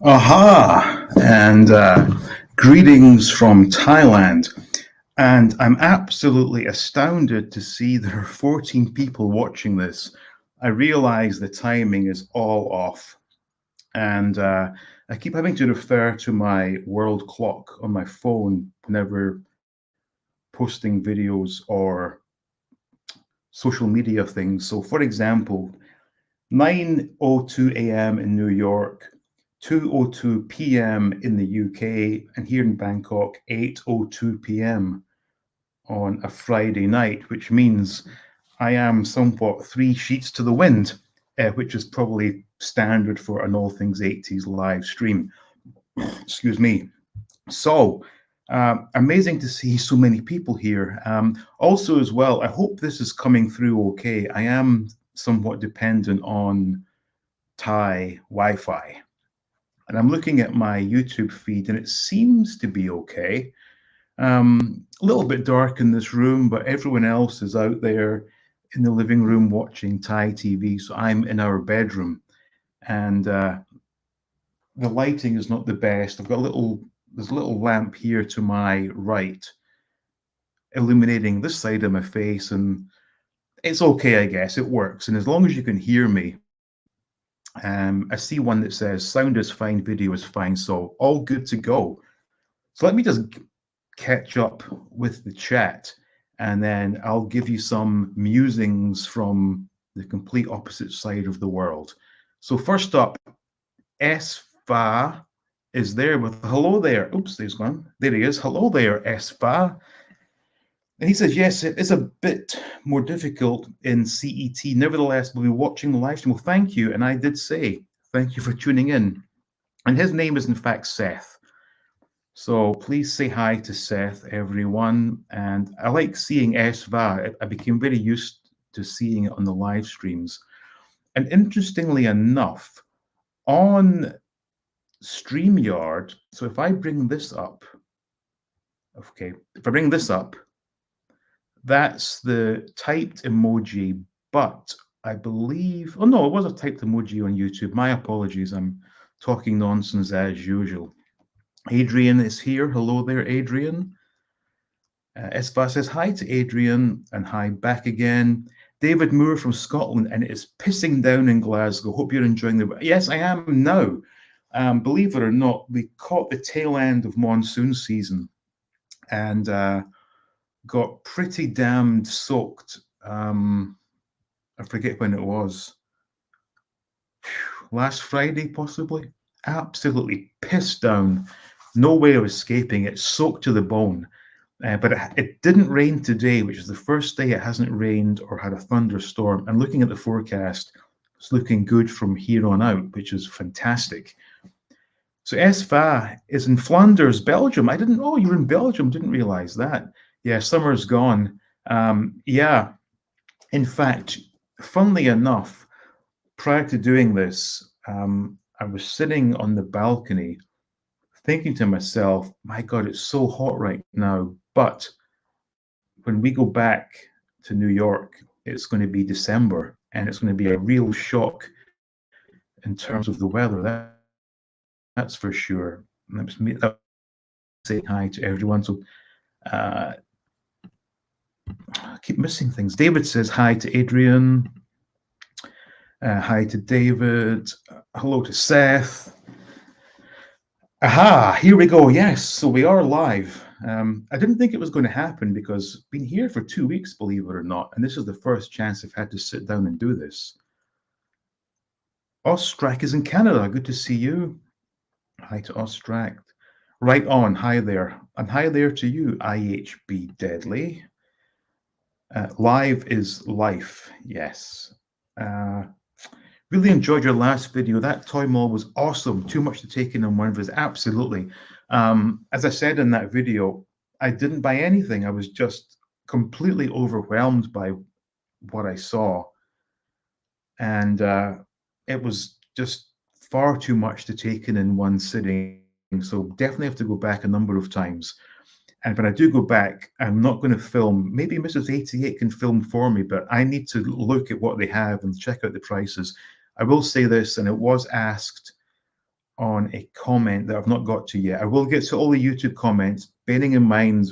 Aha! And greetings from Thailand. And I'm absolutely astounded to see there are 14 people watching this. I realize the timing is all off. And I keep having to refer to my world clock on my phone whenever posting videos or social media things. So, for example, 9:02 a.m. in New York, 2:02 p.m. in the UK, and here in Bangkok, 8:02 p.m. on a Friday night, which means I am somewhat three sheets to the wind, which is probably standard for an All Things 80s live stream. Excuse me. So, amazing to see so many people here. Also, as well, I hope this is coming through okay. I am somewhat dependent on Thai Wi-Fi. And I'm looking at my YouTube feed and it seems to be okay. A little bit dark in this room, but everyone else is out there in the living room watching Thai TV. So I'm in our bedroom and the lighting is not the best. There's a little lamp here to my right illuminating this side of my face, and it's okay, I guess. It works. And as long as you can hear me, I see one that says sound is fine, video is fine. So all good to go. So let me just catch up with the chat and then I'll give you some musings from the complete opposite side of the world. So first up, Esfa is there with hello there. Oops, there's one. There he is. Hello there, Esfa. And he says, yes, it is a bit more difficult in CET. Nevertheless, we'll be watching the live stream. Well, thank you. And I did say, thank you for tuning in. And his name is, in fact, Seth. So please say hi to Seth, everyone. And I like seeing Esva. I became very used to seeing it on the live streams. And interestingly enough, on StreamYard, so if I bring this up, okay, if I bring this up, that's the typed emoji, but I believe, oh no, it was a typed emoji on YouTube. My apologies, I'm talking nonsense as usual. Adrian is here. Hello there, Adrian. Espa says hi to Adrian and hi back again. David Moore from Scotland, and it is pissing down in Glasgow. Hope you're enjoying the. Yes, I am now. Believe it or not, we caught the tail end of monsoon season and got pretty damned soaked. I forget when it was. Last Friday, possibly. Absolutely pissed down. No way of escaping it. Soaked to the bone. But it didn't rain today, which is the first day it hasn't rained or had a thunderstorm. And looking at the forecast, it's looking good from here on out, which is fantastic. So Esfa is in Flanders, Belgium. I didn't know you were in Belgium. Didn't realize that. Yeah, summer's gone. Yeah, in fact, funnily enough, prior to doing this, I was sitting on the balcony thinking to myself, my God, it's so hot right now. But when we go back to New York, it's going to be December and it's going to be a real shock in terms of the weather. That's for sure. Let's say hi to everyone. So I keep missing things. David says hi to Adrian. Hi to David. Hello to Seth. Aha, here we go. Yes, so we are live. I didn't think it was going to happen because I've been here for 2 weeks, believe it or not, and this is the first chance I've had to sit down and do this. Ostrak is in Canada. Good to see you. Hi to Ostrak. Right on. Hi there. And hi there to you, IHB Deadly. Live is life. Yes. Really enjoyed your last video. That toy mall was awesome. Too much to take in one visit. Absolutely. As I said in that video, I didn't buy anything. I was just completely overwhelmed by what I saw. And it was just far too much to take in one sitting. So definitely have to go back a number of times. And when I do go back, I'm not going to film. Maybe Mrs. 88 can film for me, but I need to look at what they have and check out the prices. I will say this, and it was asked on a comment that I've not got to yet. I will get to all the YouTube comments, bearing in mind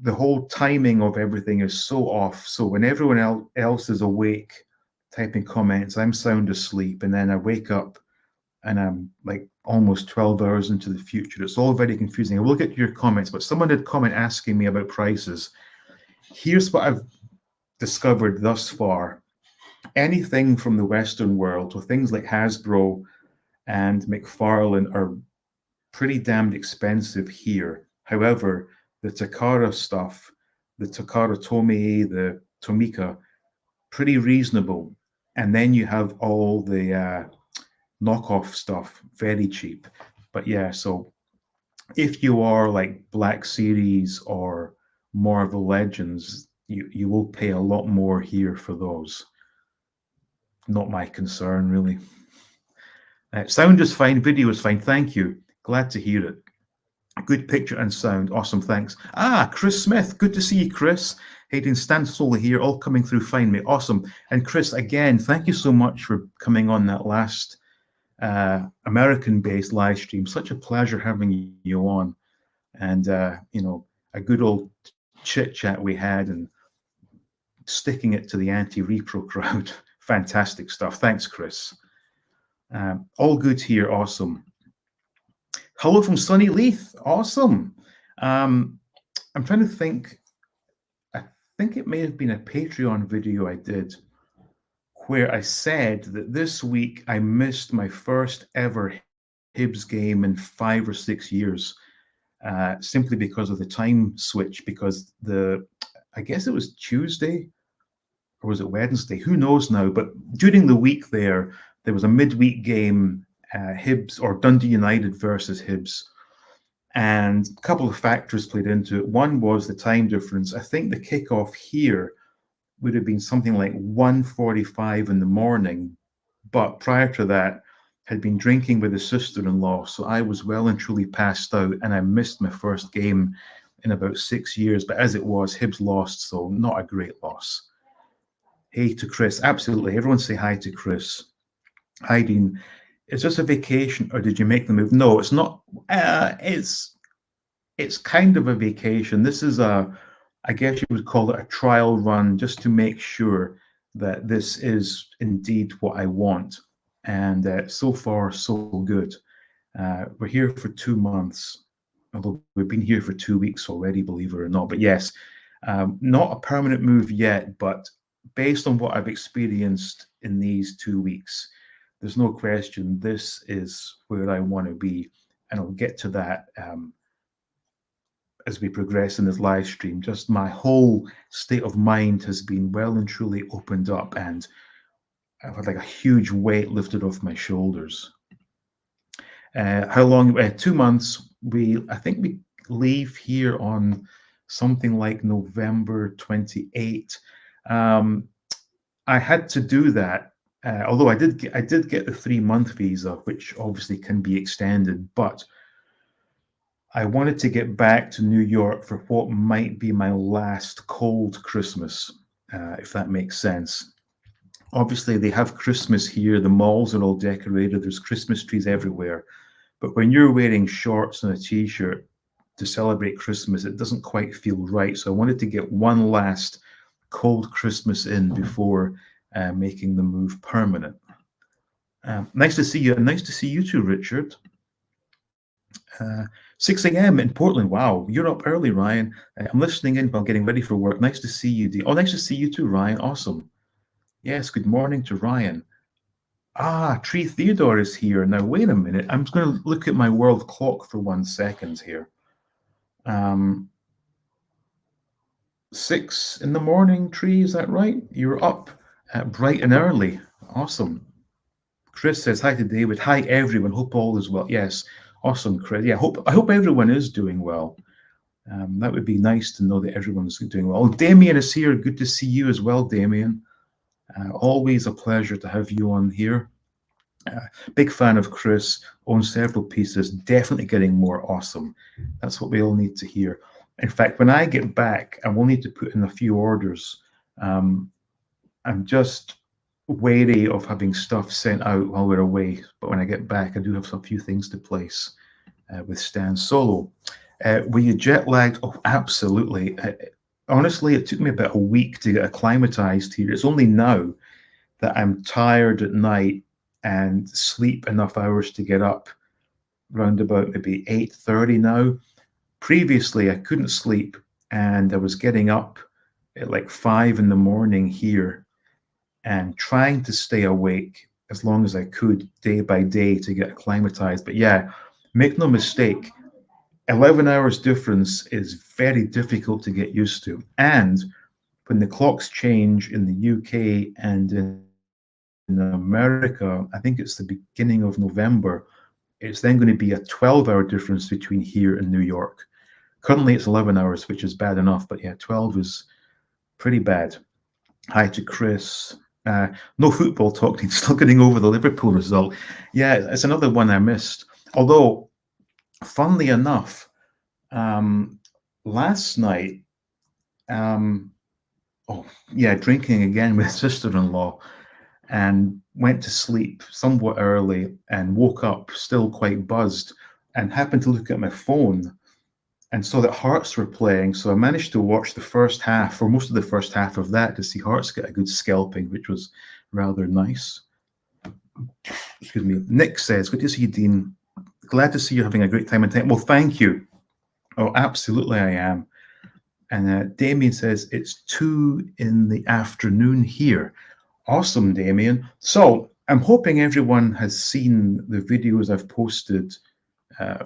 the whole timing of everything is so off. So when everyone else is awake typing comments, I'm sound asleep, and then I wake up and I'm like almost 12 hours into the future. It's all very confusing. I will get to your comments, but someone did comment asking me about prices. Here's what I've discovered thus far. Anything from the Western world, so things like Hasbro and McFarlane, are pretty damned expensive here. However, the Takara stuff, the Takara Tomy, the Tomika, pretty reasonable. And then you have all the knockoff stuff, very cheap. But yeah, so if you are like Black Series or Marvel Legends, you will pay a lot more here for those. Not my concern, really. Sound is fine, video is fine. Thank you. Glad to hear it. Good picture and sound. Awesome, thanks. Chris Smith. Good to see you, Chris. Hayden Stansola here, all coming through fine, mate. Awesome. And Chris, again, thank you so much for coming on that last American-based live stream. Such a pleasure having you on. And, a good old chit-chat we had and sticking it to the anti-repro crowd. Fantastic stuff. Thanks, Chris. All good here. Awesome. Hello from Sunny Leith. Awesome. I'm trying to think. I think it may have been a Patreon video I did where I said that this week I missed my first ever Hibs game in 5 or 6 years, simply because of the time switch, because I guess it was Tuesday or was it Wednesday? Who knows now? But during the week there was a midweek game, Hibs or Dundee United versus Hibs. And a couple of factors played into it. One was the time difference. I think the kickoff here would have been something like 1:45 in the morning. But prior to that, had been drinking with his sister-in-law. So I was well and truly passed out, and I missed my first game in about 6 years. But as it was, Hibs lost, so not a great loss. Hey to Chris. Absolutely. Everyone say hi to Chris. Hi, Dean. Is this a vacation or did you make the move? No, it's not. It's kind of a vacation. This is I guess you would call it a trial run, just to make sure that this is indeed what I want. And so far, so good. We're here for 2 months, although we've been here for 2 weeks already, believe it or not. But yes, not a permanent move yet, but based on what I've experienced in these 2 weeks, there's no question this is where I want to be. And I'll get to that as we progress in this live stream. Just my whole state of mind has been well and truly opened up, and I've had like a huge weight lifted off my shoulders. How long? 2 months. I think we leave here on something like November 28. I had to do that, although I did get the 3-month visa, which obviously can be extended, but I wanted to get back to New York for what might be my last cold Christmas, if that makes sense. Obviously, they have Christmas here. The malls are all decorated. There's Christmas trees everywhere. But when you're wearing shorts and a T-shirt to celebrate Christmas, it doesn't quite feel right. So I wanted to get one last cold Christmas in before making the move permanent. Nice to see you. And nice to see you too, Richard. 6 a.m. in Portland. Wow, you're up early, Ryan. I'm listening in while getting ready for work. Nice to see you, Dee. Oh, nice to see you too, Ryan. Awesome. Yes, good morning to Ryan. Tree Theodore is here. Now, wait a minute. I'm just going to look at my world clock for 1 second here. 6 in the morning, Tree, is that right? You're up bright and early. Awesome. Chris says, hi to David. Hi, everyone. Hope all is well. Yes. Awesome, Chris. Yeah, I hope everyone is doing well. That would be nice to know that everyone's doing well. Oh, Damien is here. Good to see you as well, Damien. Always a pleasure to have you on here. Big fan of Chris. Owns several pieces. Definitely getting more. Awesome. That's what we all need to hear. In fact, when I get back, I will need to put in a few orders. I'm just wary of having stuff sent out while we're away. But when I get back, I do have some few things to place with Stan Solo. Were you jet lagged? Oh, absolutely. Honestly, it took me about a week to get acclimatized here. It's only now that I'm tired at night and sleep enough hours to get up round about maybe 8:30 now. Previously, I couldn't sleep and I was getting up at like 5 in the morning here and trying to stay awake as long as I could day by day to get acclimatized. But yeah, make no mistake, 11 hours difference is very difficult to get used to. And when the clocks change in the UK and in America, I think it's the beginning of November, it's then going to be a 12-hour difference between here and New York. Currently, it's 11 hours, which is bad enough, but yeah, 12 is pretty bad. Hi to Chris. No football talk. He's still getting over the Liverpool result. Yeah, it's another one I missed. Although, funnily enough, last night, drinking again with sister-in-law, and went to sleep somewhat early and woke up still quite buzzed, and happened to look at my phone and saw that Hearts were playing. So I managed to watch the first half, or most of the first half of that, to see Hearts get a good scalping, which was rather nice. Excuse me. Nick says, good to see you, Dean. Glad to see you're having a great time in Thailand. Well, thank you. Oh, absolutely I am. And Damien says, it's 2 in the afternoon here. Awesome, Damien. So I'm hoping everyone has seen the videos I've posted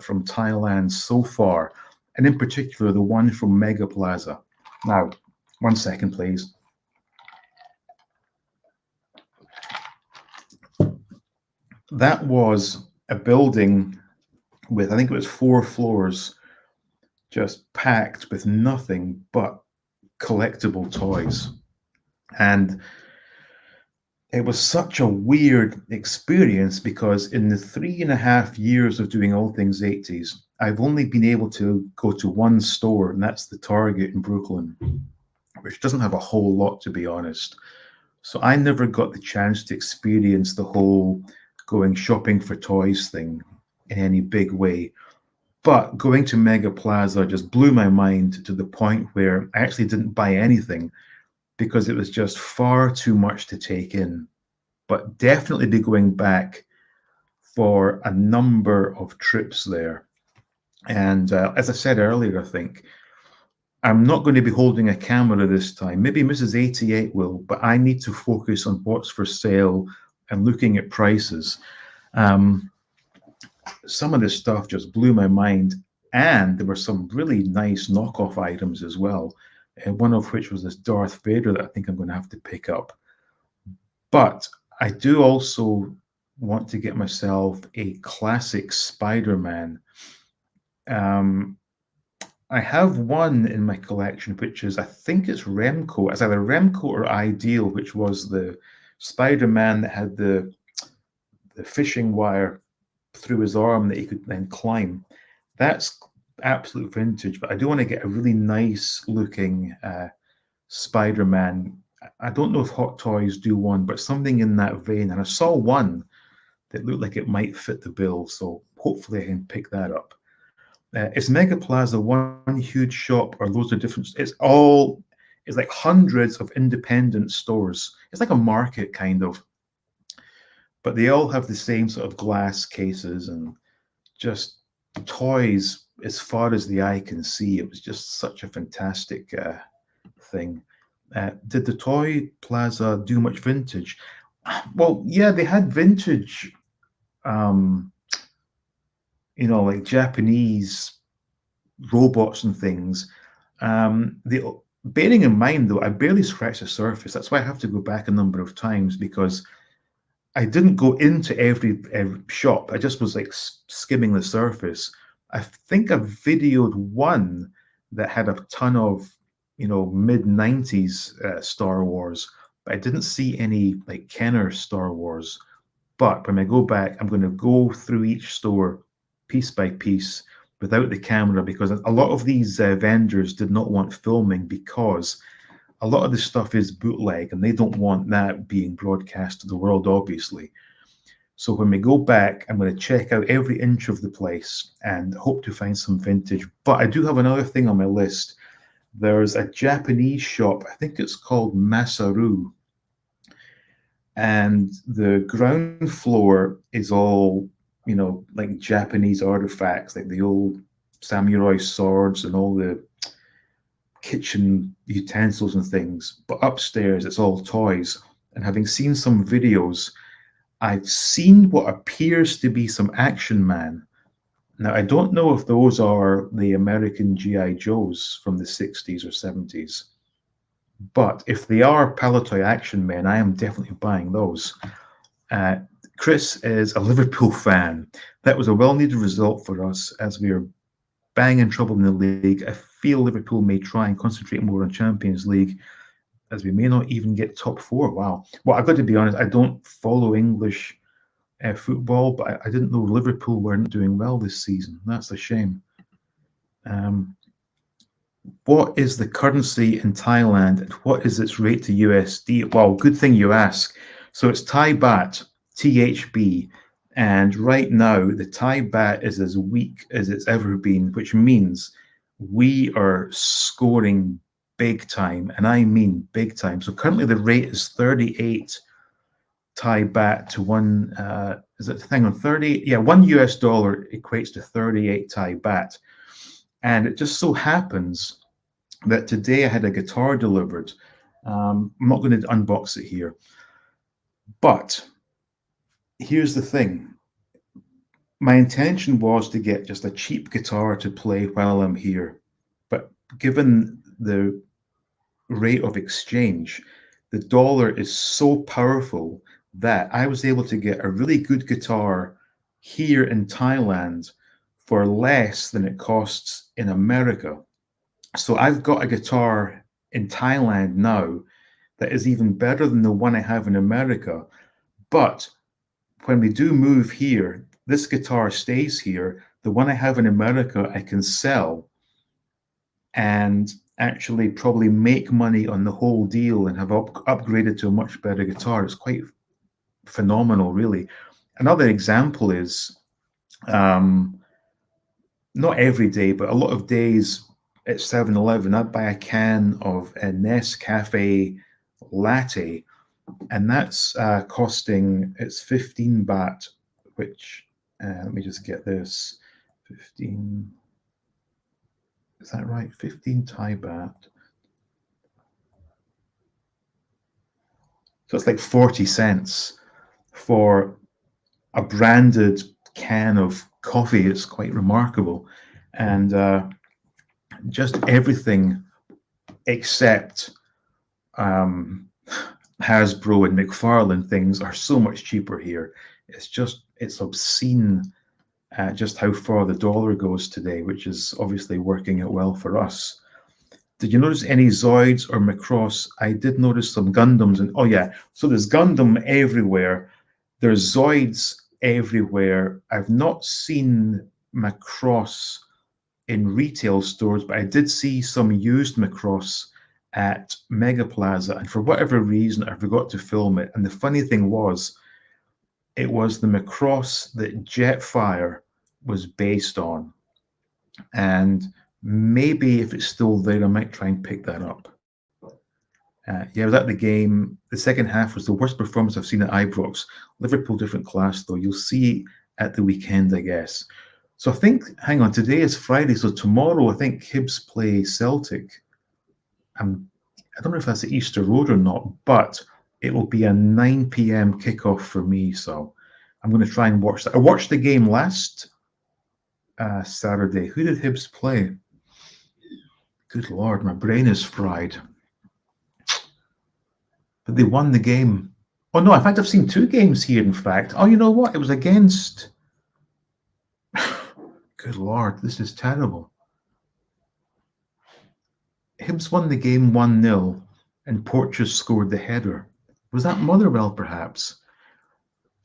from Thailand so far, and in particular, the one from Mega Plaza. Now, 1 second, please. That was a building with, I think it was 4 floors, just packed with nothing but collectible toys. And it was such a weird experience because in the 3.5 years of doing all things 80s, I've only been able to go to one store, and that's the Target in Brooklyn, which doesn't have a whole lot, to be honest. So I never got the chance to experience the whole going shopping for toys thing in any big way. But going to Mega Plaza just blew my mind to the point where I actually didn't buy anything because it was just far too much to take in. But definitely be going back for a number of trips there. And as I said earlier, I think I'm not going to be holding a camera this time. Maybe Mrs. 88 will, but I need to focus on what's for sale and looking at prices. Some of this stuff just blew my mind, and there were some really nice knockoff items as well, one of which was this Darth Vader that I think I'm going to have to pick up. But I do also want to get myself a classic Spider-Man. I have one in my collection, which is, I think it's Remco. It's either Remco or Ideal, which was the Spider-Man that had the fishing wire through his arm that he could then climb. That's absolute vintage, but I do want to get a really nice looking Spider-Man. I don't know if Hot Toys do one, but something in that vein. And I saw one that looked like it might fit the bill, so hopefully I can pick that up. Is Mega Plaza one huge shop or loads of different? It's like hundreds of independent stores. It's like a market kind of, but they all have the same sort of glass cases and just toys as far as the eye can see. It was just such a fantastic thing. Did the Toy Plaza do much vintage? Well, yeah, they had vintage, like Japanese robots and things. Bearing in mind, though, I barely scratched the surface. That's why I have to go back a number of times, because I didn't go into every shop. I just was like skimming the surface. I think I videoed one that had a ton of, mid-90s Star Wars, but I didn't see any like Kenner Star Wars. But when I go back, I'm going to go through each store piece by piece without the camera, because a lot of these vendors did not want filming because a lot of this stuff is bootleg, and they don't want that being broadcast to the world, obviously. So when we go back, I'm going to check out every inch of the place and hope to find some vintage. But I do have another thing on my list. There's a Japanese shop, I think it's called Masaru, and the ground floor is all, like Japanese artifacts, like the old samurai swords and all the kitchen utensils and things. But upstairs, it's all toys. And having seen some videos, I've seen what appears to be some Action Man. Now, I don't know if those are the American G.I. Joes from the 60s or 70s, but if they are Palatoy Action Men, I am definitely buying those. Chris is a Liverpool fan. That was a well-needed result for us as we are banging trouble in the league. I feel Liverpool may try and concentrate more on Champions League, as we may not even get top four. Wow. Well, I've got to be honest, I don't follow English football, but I didn't know Liverpool weren't doing well this season. That's a shame. What is the currency in Thailand and what is its rate to USD? Well, good thing you ask. So it's Thai baht, THB, and right now the Thai baht is as weak as it's ever been, which means we are scoring big time, and I mean big time. So currently the rate is 38 Thai baht to one, is it the thing on 30? Yeah, $1 equates to 38 Thai baht. And it just so happens that today I had a guitar delivered. I'm not going to unbox it here. But here's the thing. My intention was to get just a cheap guitar to play while I'm here. But given the rate of exchange, the dollar is so powerful that I was able to get a really good guitar here in Thailand for less than it costs in America. So I've got a guitar in Thailand now that is even better than the one I have in America. But when we do move here, this guitar stays here. The one I have in America, I can sell and actually probably make money on the whole deal and have upgraded to a much better guitar. It's quite phenomenal, really. Another example is not every day, but a lot of days at 7-Eleven, I'd buy a can of a Nescafe latte, and that's costing, it's 15 baht, which, let me just get this, 15, is that right? 15 Thai baht. So it's like 40 cents for a branded can of coffee. It's quite remarkable. And just everything except Hasbro and McFarlane things are so much cheaper here. It's obscene just how far the dollar goes today, which is obviously working out well for us. Did you notice any Zoids or Macross? I did notice some Gundams, and oh yeah, so there's Gundam everywhere. There's Zoids everywhere. I've not seen Macross in retail stores, but I did see some used Macross at Mega Plaza, and for whatever reason, I forgot to film it. And the funny thing was, it was the Macross that Jetfire was based on. And maybe if it's still there, I might try and pick that up. Yeah, I was at the game. The second half was the worst performance I've seen at Ibrox. Liverpool, different class, though. You'll see at the weekend, I guess. So I think, hang on, today is Friday. So tomorrow, I think Hibs play Celtic. I don't know if that's at Easter Road or not, but it will be a 9 p.m. kickoff for me. So I'm going to try and watch that. I watched the game last Saturday. Who did Hibs play? Good Lord, my brain is fried. But they won the game. Oh, no, in fact, I've seen two games here, in fact. Oh, you know what? It was against... Good Lord, this is terrible. Hibs won the game 1-0, and Porteous scored the header. Was that Motherwell, perhaps?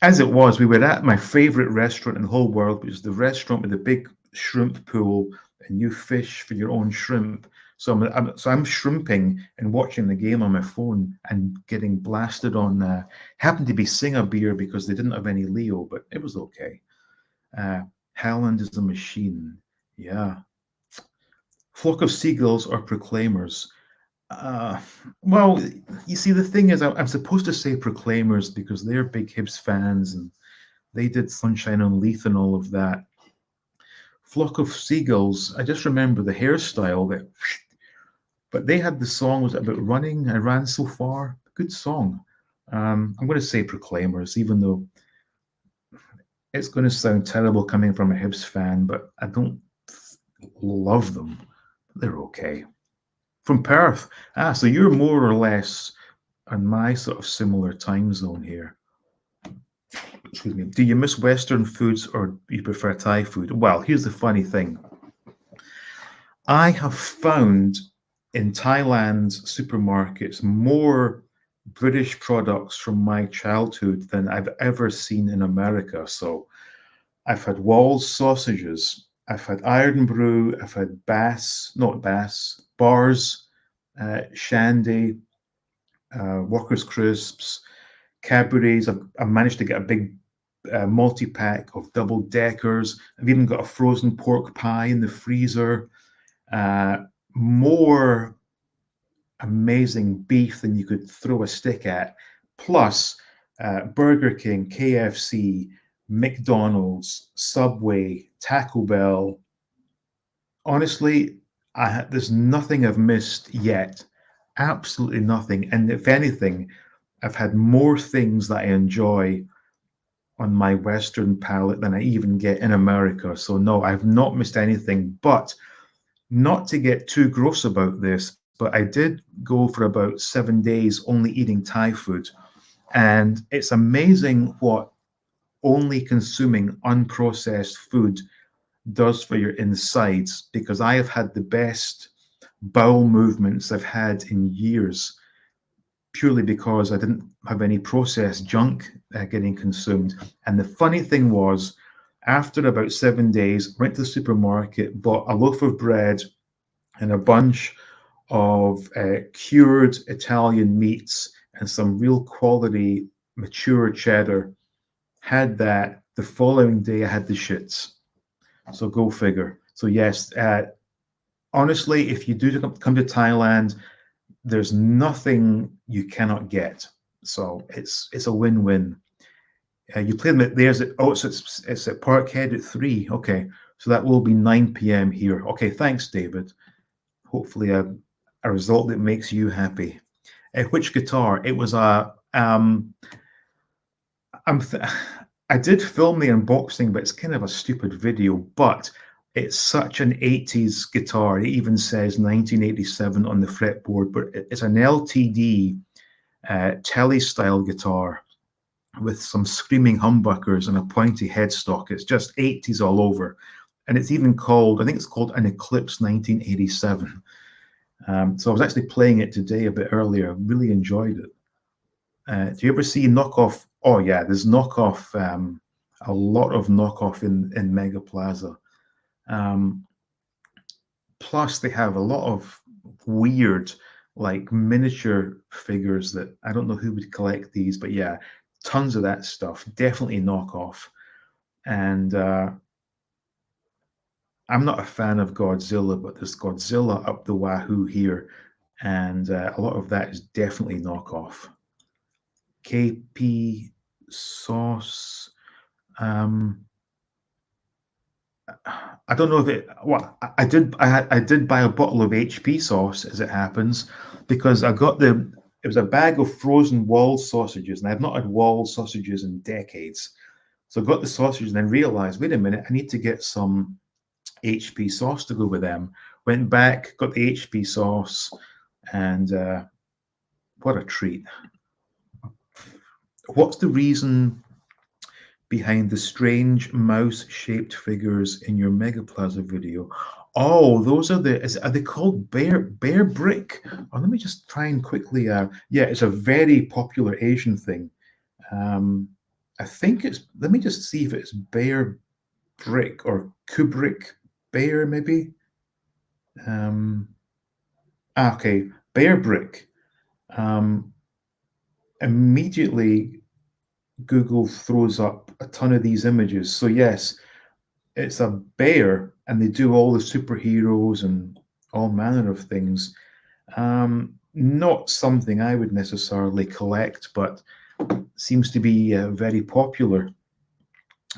As it was, we were at my favourite restaurant in the whole world, which is the restaurant with the big shrimp pool, and you fish for your own shrimp. So I'm shrimping and watching the game on my phone and getting blasted on. Happened to be Singer beer because they didn't have any Leo, but it was okay. Haaland is a machine. Yeah. Flock of seagulls or proclaimers. Uh, well, you see, the thing is, I'm supposed to say proclaimers because they're big Hibs fans and they did Sunshine on Leith and all of that. Flock of seagulls. I just remember the hairstyle that, but they had the song was about running. I ran so far. Good song. I'm going to say proclaimers, even though it's going to sound terrible coming from a Hibs fan, but I don't love them. They're okay. From Perth. So you're more or less on my sort of similar time zone here. Excuse me. Do you miss Western foods or do you prefer Thai food? Well, here's the funny thing. I have found in Thailand's supermarkets more British products from my childhood than I've ever seen in America. So I've had Wall's sausages, I've had Iron Brew, I've had Bars, Shandy, Walker's Crisps, Cadbury's. I've managed to get a big multi-pack of double deckers. I've even got a frozen pork pie in the freezer. More amazing beef than you could throw a stick at. Plus, Burger King, KFC, McDonald's, Subway, Taco Bell. Honestly, there's nothing I've missed yet. Absolutely nothing. And if anything, I've had more things that I enjoy on my Western palate than I even get in America. So no, I've not missed anything. But not to get too gross about this, but I did go for about 7 days only eating Thai food. And it's amazing what only consuming unprocessed food does for your insides, because I have had the best bowel movements I've had in years, purely because I didn't have any processed junk getting consumed. And the funny thing was, after about 7 days, went to the supermarket, bought a loaf of bread and a bunch of cured Italian meats and some real quality mature cheddar. Had that. The following day, I had the shits. So go figure. So yes, honestly, if you do come to Thailand, there's nothing you cannot get. So it's a win-win. You play them there's at it's at Parkhead at 3. Okay, so that will be 9 p.m. here. Okay, thanks, David. Hopefully a result that makes you happy. Which guitar? It was a I did film the unboxing, but it's kind of a stupid video. But it's such an 80s guitar. It even says 1987 on the fretboard, but it's an LTD Tele-style guitar with some screaming humbuckers and a pointy headstock. It's just 80s all over. And it's even called, I think it's called an Eclipse 1987. So I was actually playing it today a bit earlier. Really enjoyed it. Do you ever see knockoff? Oh yeah, there's knockoff. A lot of knockoff in Mega Plaza. Plus, they have a lot of weird, like miniature figures that I don't know who would collect these, but yeah, tons of that stuff. Definitely knockoff. And I'm not a fan of Godzilla, but there's Godzilla up the wahoo here, and a lot of that is definitely knockoff. KP sauce. I don't know if it. Well, I did. I did buy a bottle of HP sauce, as it happens, because I got the. It was a bag of frozen Wall's sausages, and I've not had Wall's sausages in decades. So I got the sausages and then realized, wait a minute, I need to get some HP sauce to go with them. Went back, got the HP sauce, and what a treat. What's the reason behind the strange mouse-shaped figures in your Mega Plaza video? Oh, those are are they called bear brick? Oh, let me just try and quickly. Yeah, it's a very popular Asian thing. I think it's. Let me just see if it's bear brick or Kubrick bear, maybe. Okay, bear brick. Um, Immediately, Google throws up a ton of these images. So yes, it's a bear, and they do all the superheroes and all manner of things. Not something I would necessarily collect, but seems to be very popular.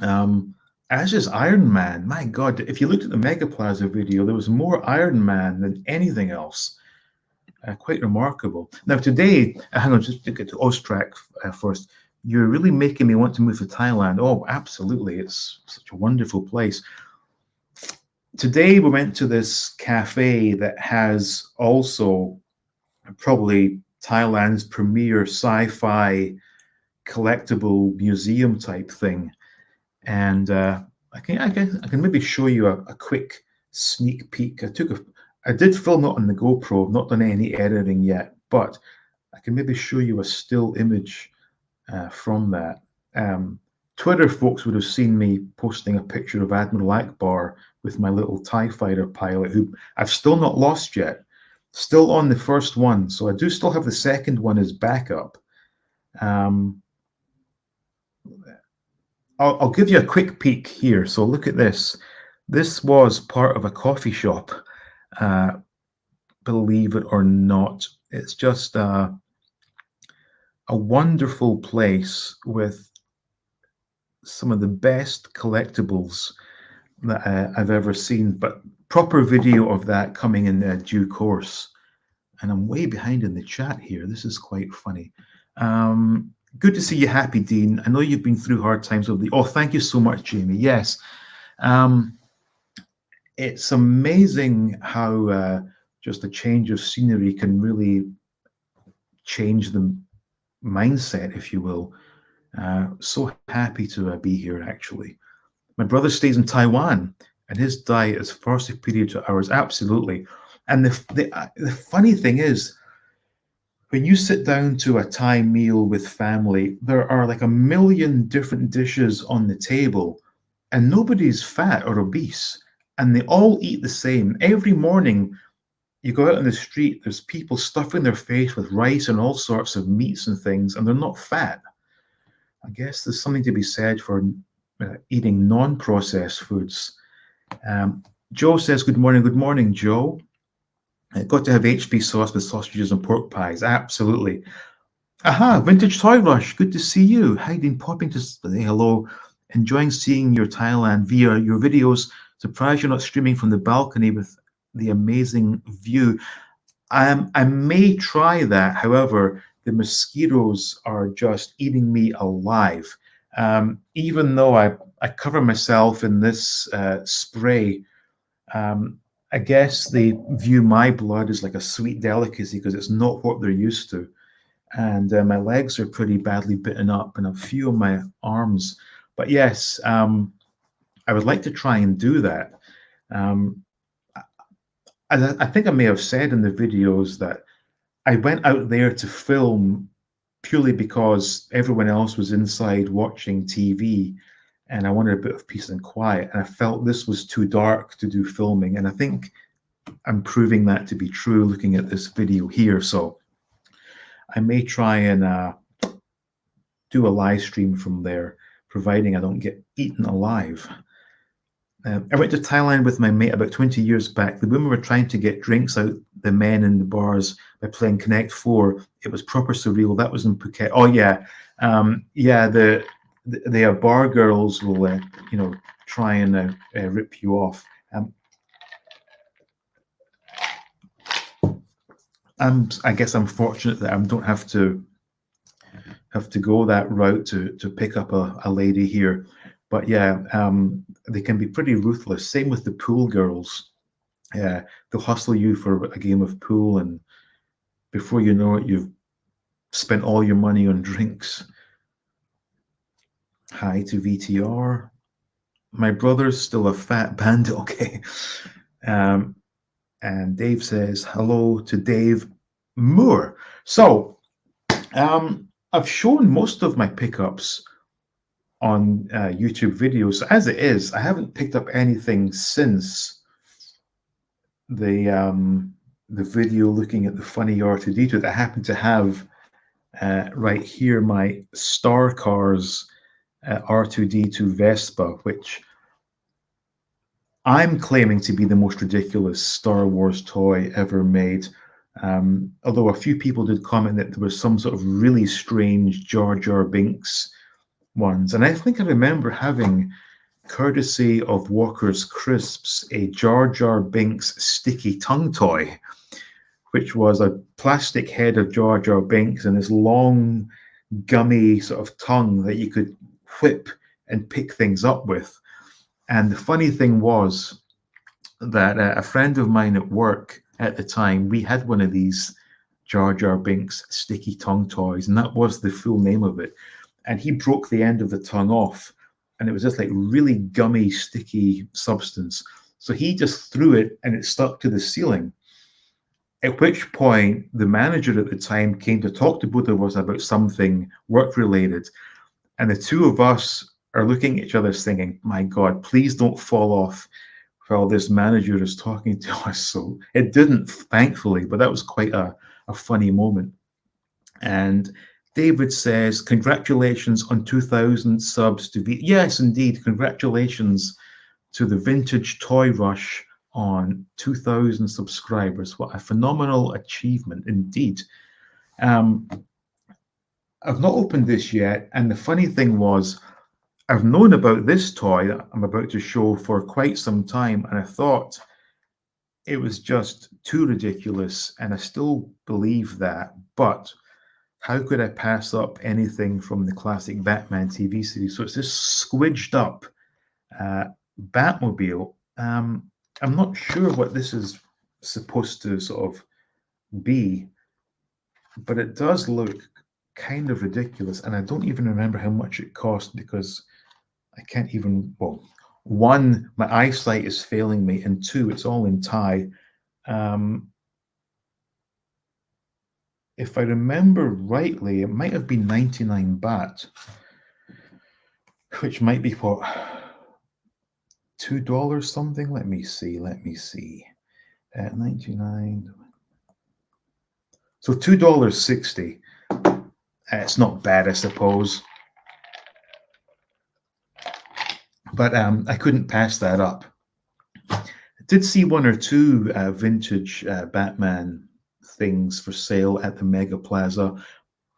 Um, as is Iron Man. My God, if you looked at the Mega Plaza video, there was more Iron Man than anything else. Quite remarkable. Now, today, hang on, just to get to Austrac first. You're really making me want to move to Thailand. Oh, absolutely. It's such a wonderful place. Today, we went to this cafe that has also probably Thailand's premier sci-fi collectible museum type thing. And I can maybe show you a quick sneak peek. I did film it on the GoPro. I've not done any editing yet, but I can maybe show you a still image from that. Twitter folks would have seen me posting a picture of Admiral Akbar with my little TIE fighter pilot, who I've still not lost yet. Still on the first one, so I do still have the second one as backup. Um, I'll give you a quick peek here. So look at this. This was part of a coffee shop, uh, believe it or not. It's just a wonderful place with some of the best collectibles that I've ever seen, but proper video of that coming in due course. And I'm way behind in the chat here. This is quite funny. Good to see you happy, Dean. I know you've been through hard times over the. Oh, thank you so much, Jamie. Yes. It's amazing how just a change of scenery can really change the mindset, if you will. So happy to be here, actually. My brother stays in Taiwan, and his diet is far superior to ours. Absolutely. And the funny thing is, when you sit down to a Thai meal with family, there are like a million different dishes on the table, and nobody's fat or obese, and they all eat the same. Every morning, you go out on the street, there's people stuffing their face with rice and all sorts of meats and things, and they're not fat. I guess there's something to be said for eating non-processed foods. Joe says, good morning. Good morning, Joe. Got to have HP sauce with sausages and pork pies. Absolutely. Aha, Vintage Toy Rush. Good to see you. Hiding, popping to say hello. Enjoying seeing your Thailand via your videos. Surprised you're not streaming from the balcony with the amazing view. I may try that. However, the mosquitoes are just eating me alive. Even though I cover myself in this spray, I guess they view my blood as like a sweet delicacy because it's not what they're used to. And my legs are pretty badly bitten up and a few of my arms. But yes, I would like to try and do that. Um, I think I may have said in the videos that I went out there to film purely because everyone else was inside watching TV and I wanted a bit of peace and quiet. And I felt this was too dark to do filming. And I think I'm proving that to be true looking at this video here. So I may try and do a live stream from there, providing I don't get eaten alive. I went to Thailand with my mate about 20 years back. The women were trying to get drinks out the men in the bars by playing Connect Four. It was proper surreal. That was in Phuket. Oh yeah, yeah. The bar girls will, try and rip you off. I guess I'm fortunate that I don't have to go that route to pick up a lady here. But yeah, they can be pretty ruthless. Same with the pool girls. Yeah, they'll hustle you for a game of pool, and before you know it, you've spent all your money on drinks. Hi to VTR. My brother's still a fat bandit. Okay. And Dave says hello to Dave Moore. So I've shown most of my pickups on YouTube videos. As it is, I haven't picked up anything since the the video looking at the funny R2D2 that I happen to have right here, my Star Cars R2D2 Vespa, which I'm claiming to be the most ridiculous Star Wars toy ever made. Although a few people did comment that there was some sort of really strange Jar Jar Binks ones. And I think I remember having, courtesy of Walker's Crisps, a Jar Jar Binks sticky tongue toy, which was a plastic head of Jar Jar Binks and this long, gummy sort of tongue that you could whip and pick things up with. And the funny thing was that a friend of mine at work at the time, we had one of these Jar Jar Binks sticky tongue toys, and that was the full name of it. And he broke the end of the tongue off, and it was just like really gummy, sticky substance. So he just threw it, and it stuck to the ceiling. At which point, the manager at the time came to talk to both of us about something work-related. And the two of us are looking at each other thinking, my God, please don't fall off while this manager is talking to us. So it didn't, thankfully, but that was quite a funny moment. And David says, congratulations on 2,000 subs to be. Yes, indeed. Congratulations to the Vintage Toy Rush on 2,000 subscribers. What a phenomenal achievement indeed. I've not opened this yet. And the funny thing was, I've known about this toy that I'm about to show for quite some time. And I thought it was just too ridiculous. And I still believe that. But how could I pass up anything from the classic Batman TV series? So it's this squidged up Batmobile. I'm not sure what this is supposed to sort of be, but it does look kind of ridiculous. And I don't even remember how much it cost because I can't even, well, one, my eyesight is failing me, and two, it's all in Thai. If I remember rightly, it might have been 99 baht, which might be what, $2 something? Let me see. 99. So $2.60. It's not bad, I suppose. But I couldn't pass that up. I did see one or two vintage Batman things for sale at the Mega Plaza,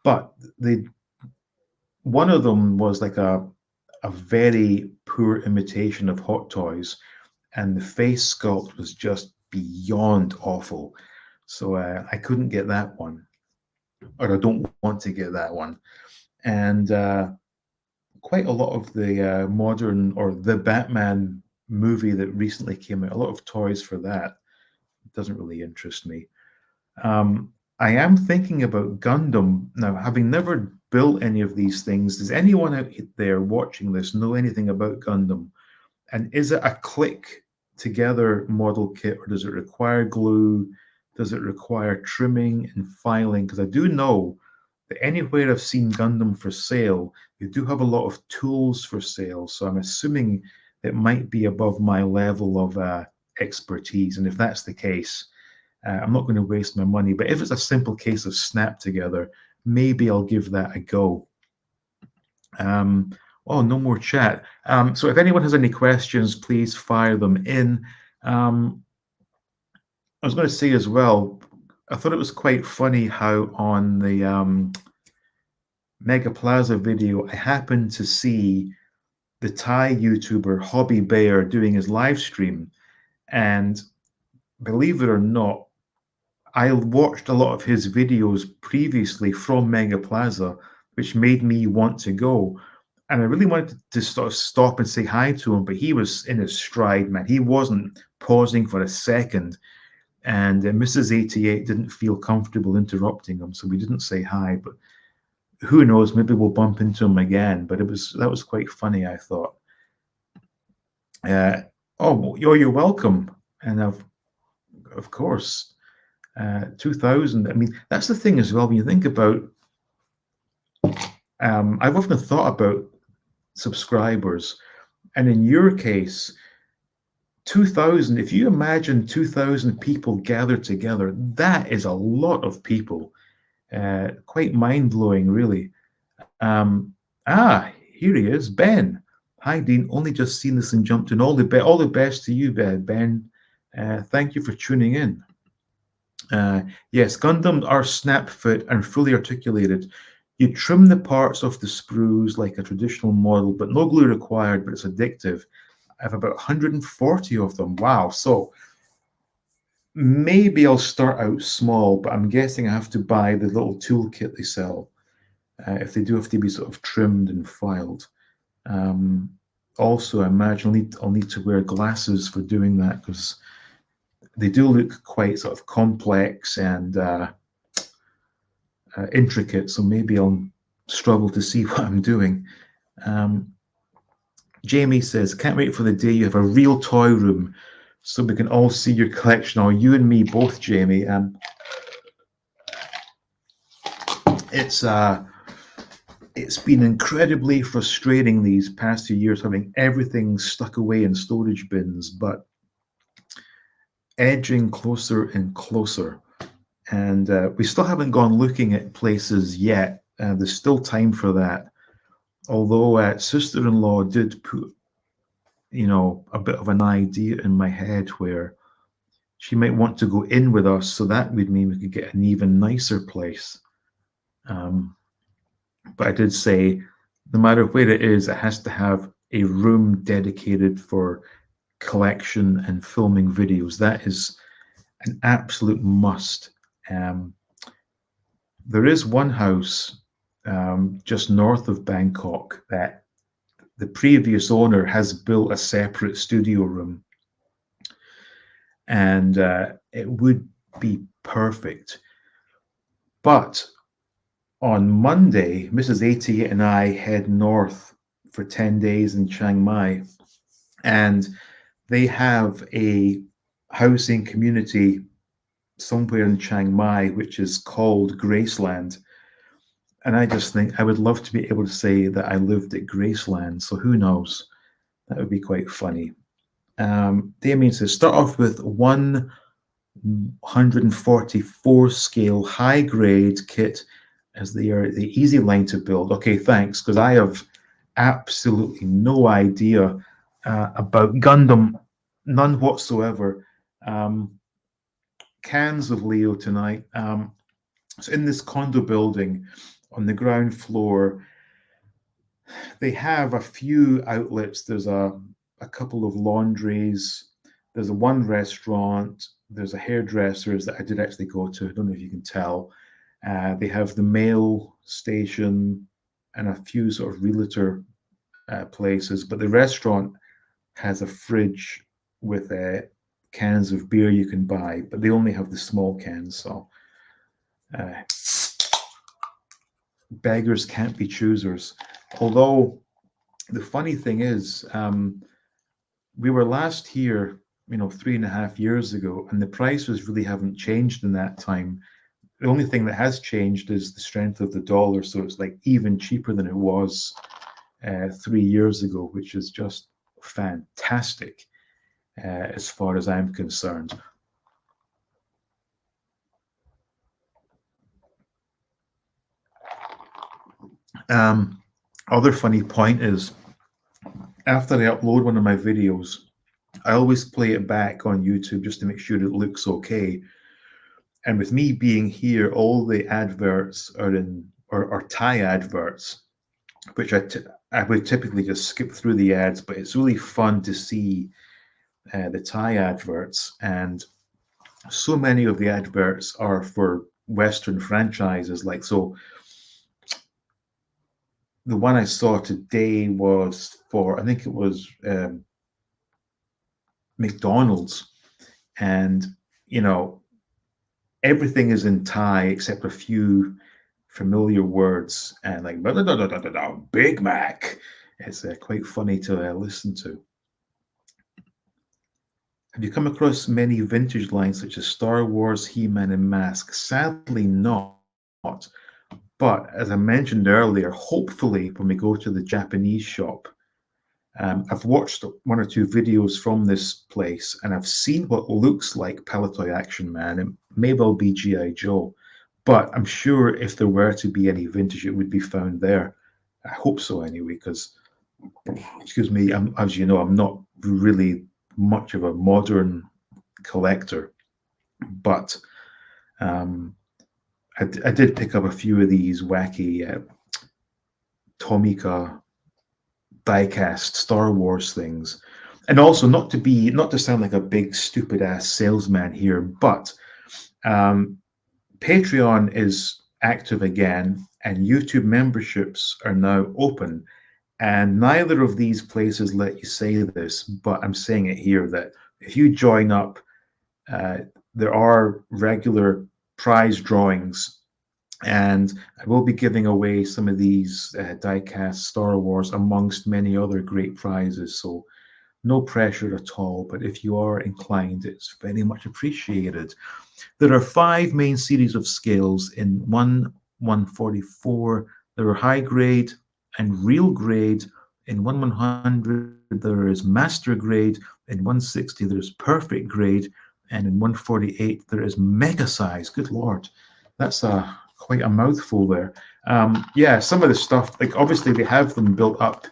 but one of them was like a very poor imitation of Hot Toys, and the face sculpt was just beyond awful. So I couldn't get that one, or I don't want to get that one. And quite a lot of the modern, or the Batman movie that recently came out, a lot of toys for that. It doesn't really interest me. I am thinking about Gundam. Now, having never built any of these things, does anyone out there watching this know anything about Gundam? And is it a click together model kit, or does it require glue? Does it require trimming and filing? Because I do know that anywhere I've seen Gundam for sale, they do have a lot of tools for sale. So I'm assuming it might be above my level of expertise. And if that's the case, I'm not going to waste my money. But if it's a simple case of snap together, maybe I'll give that a go. Oh, no more chat. So if anyone has any questions, please fire them in. I was going to say as well, I thought it was quite funny how on the Mega Plaza video, I happened to see the Thai YouTuber Hobby Bear doing his live stream. And believe it or not, I watched a lot of his videos previously from Mega Plaza, which made me want to go. And I really wanted to sort of stop and say hi to him, but he was in his stride, man. He wasn't pausing for a second. And Mrs. 88 didn't feel comfortable interrupting him, so we didn't say hi. But who knows? Maybe we'll bump into him again. But that was quite funny, I thought. You're welcome. And of course, 2,000. I mean, that's the thing as well. When you think about, I've often thought about subscribers, and in your case, 2,000, if you imagine 2,000 people gathered together, that is a lot of people. Quite mind-blowing, really. Here he is, Ben. Hi, Dean. Only just seen this and jumped in. All the best to you, Ben. Thank you for tuning in. Yes, Gundams are snap fit and fully articulated. You trim the parts of the sprues like a traditional model, but no glue required, but it's addictive. I have about 140 of them. Wow. So maybe I'll start out small, but I'm guessing I have to buy the little toolkit they sell. If they do have to be sort of trimmed and filed. Also, I imagine I'll need to wear glasses for doing that because they do look quite sort of complex and intricate, so maybe I'll struggle to see what I'm doing. Jamie says, can't wait for the day you have a real toy room so we can all see your collection, or you and me both, Jamie. It's been incredibly frustrating these past 2 years having everything stuck away in storage bins, but edging closer and closer. And we still haven't gone looking at places yet. There's still time for that. Although sister-in-law did put, a bit of an idea in my head where she might want to go in with us, so that would mean we could get an even nicer place. But I did say, no matter where it is, it has to have a room dedicated for collection and filming videos. That is an absolute must. There is one house just north of Bangkok that the previous owner has built a separate studio room, and it would be perfect. But on Monday, Mrs. 88 and I head north for 10 days in Chiang Mai, and they have a housing community somewhere in Chiang Mai, which is called Graceland. And I just think I would love to be able to say that I lived at Graceland. So who knows? That would be quite funny. Damien says, start off with 144 scale high grade kit as they are the easy line to build. Okay, thanks, because I have absolutely no idea about Gundam, none whatsoever. Cans of Leo tonight. So in this condo building on the ground floor, they have a few outlets. There's a couple of laundries. There's one restaurant. There's a hairdresser's that I did actually go to. I don't know if you can tell. They have the mail station and a few sort of realtor places, but the restaurant has a fridge with cans of beer you can buy, but they only have the small cans, so beggars can't be choosers. Although the funny thing is, we were last here, 3.5 years ago, and the prices really haven't changed in that time. The only thing that has changed is the strength of the dollar, so it's like even cheaper than it was 3 years ago, which is just fantastic as far as I'm concerned. Other funny point is, after I upload one of my videos, I always play it back on YouTube just to make sure it looks okay. And with me being here, all the adverts are Thai adverts, which I would typically just skip through the ads, but it's really fun to see the Thai adverts. And so many of the adverts are for Western franchises. Like, so the one I saw today was for, I think it was McDonald's. And, everything is in Thai except a few familiar words, and like Big Mac. It's quite funny to listen to. Have you come across many vintage lines such as Star Wars, He-Man, and Mask? Sadly not. But as I mentioned earlier, hopefully when we go to the Japanese shop, I've watched one or two videos from this place, and I've seen what looks like Palitoy Action Man. It may well be G.I. Joe, but I'm sure if there were to be any vintage, it would be found there. I hope so anyway, because, excuse me, as you know, I'm not really much of a modern collector, but um, I did pick up a few of these wacky Tomica diecast Star Wars things. And also, not to sound like a big stupid ass salesman here, but Patreon is active again, and YouTube memberships are now open. And neither of these places let you say this, but I'm saying it here that if you join up, uh, there are regular prize drawings, and I will be giving away some of these diecast Star Wars amongst many other great prizes. So no pressure at all, but if you are inclined, it's very much appreciated. There are 5 main series of scales in 1/144. There are high grade and real grade. In 1/100, there is master grade. In 160, there's perfect grade. And in 148, there is mega size. Good Lord. That's quite a mouthful there. Yeah, some of the stuff, like obviously they have them built up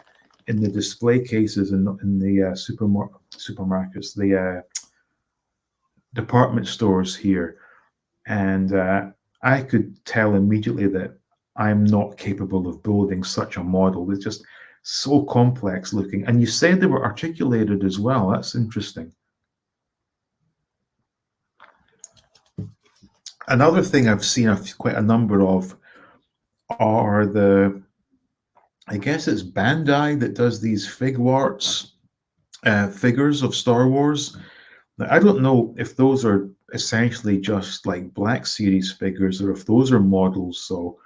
in the display cases in the supermarkets, the department stores here. And I could tell immediately that I'm not capable of building such a model. It's just so complex looking. And you said they were articulated as well. That's interesting. Another thing I've seen quite a number of are I guess it's Bandai that does these Figuarts figures of Star Wars. Now, I don't know if those are essentially just like Black Series figures or if those are models. So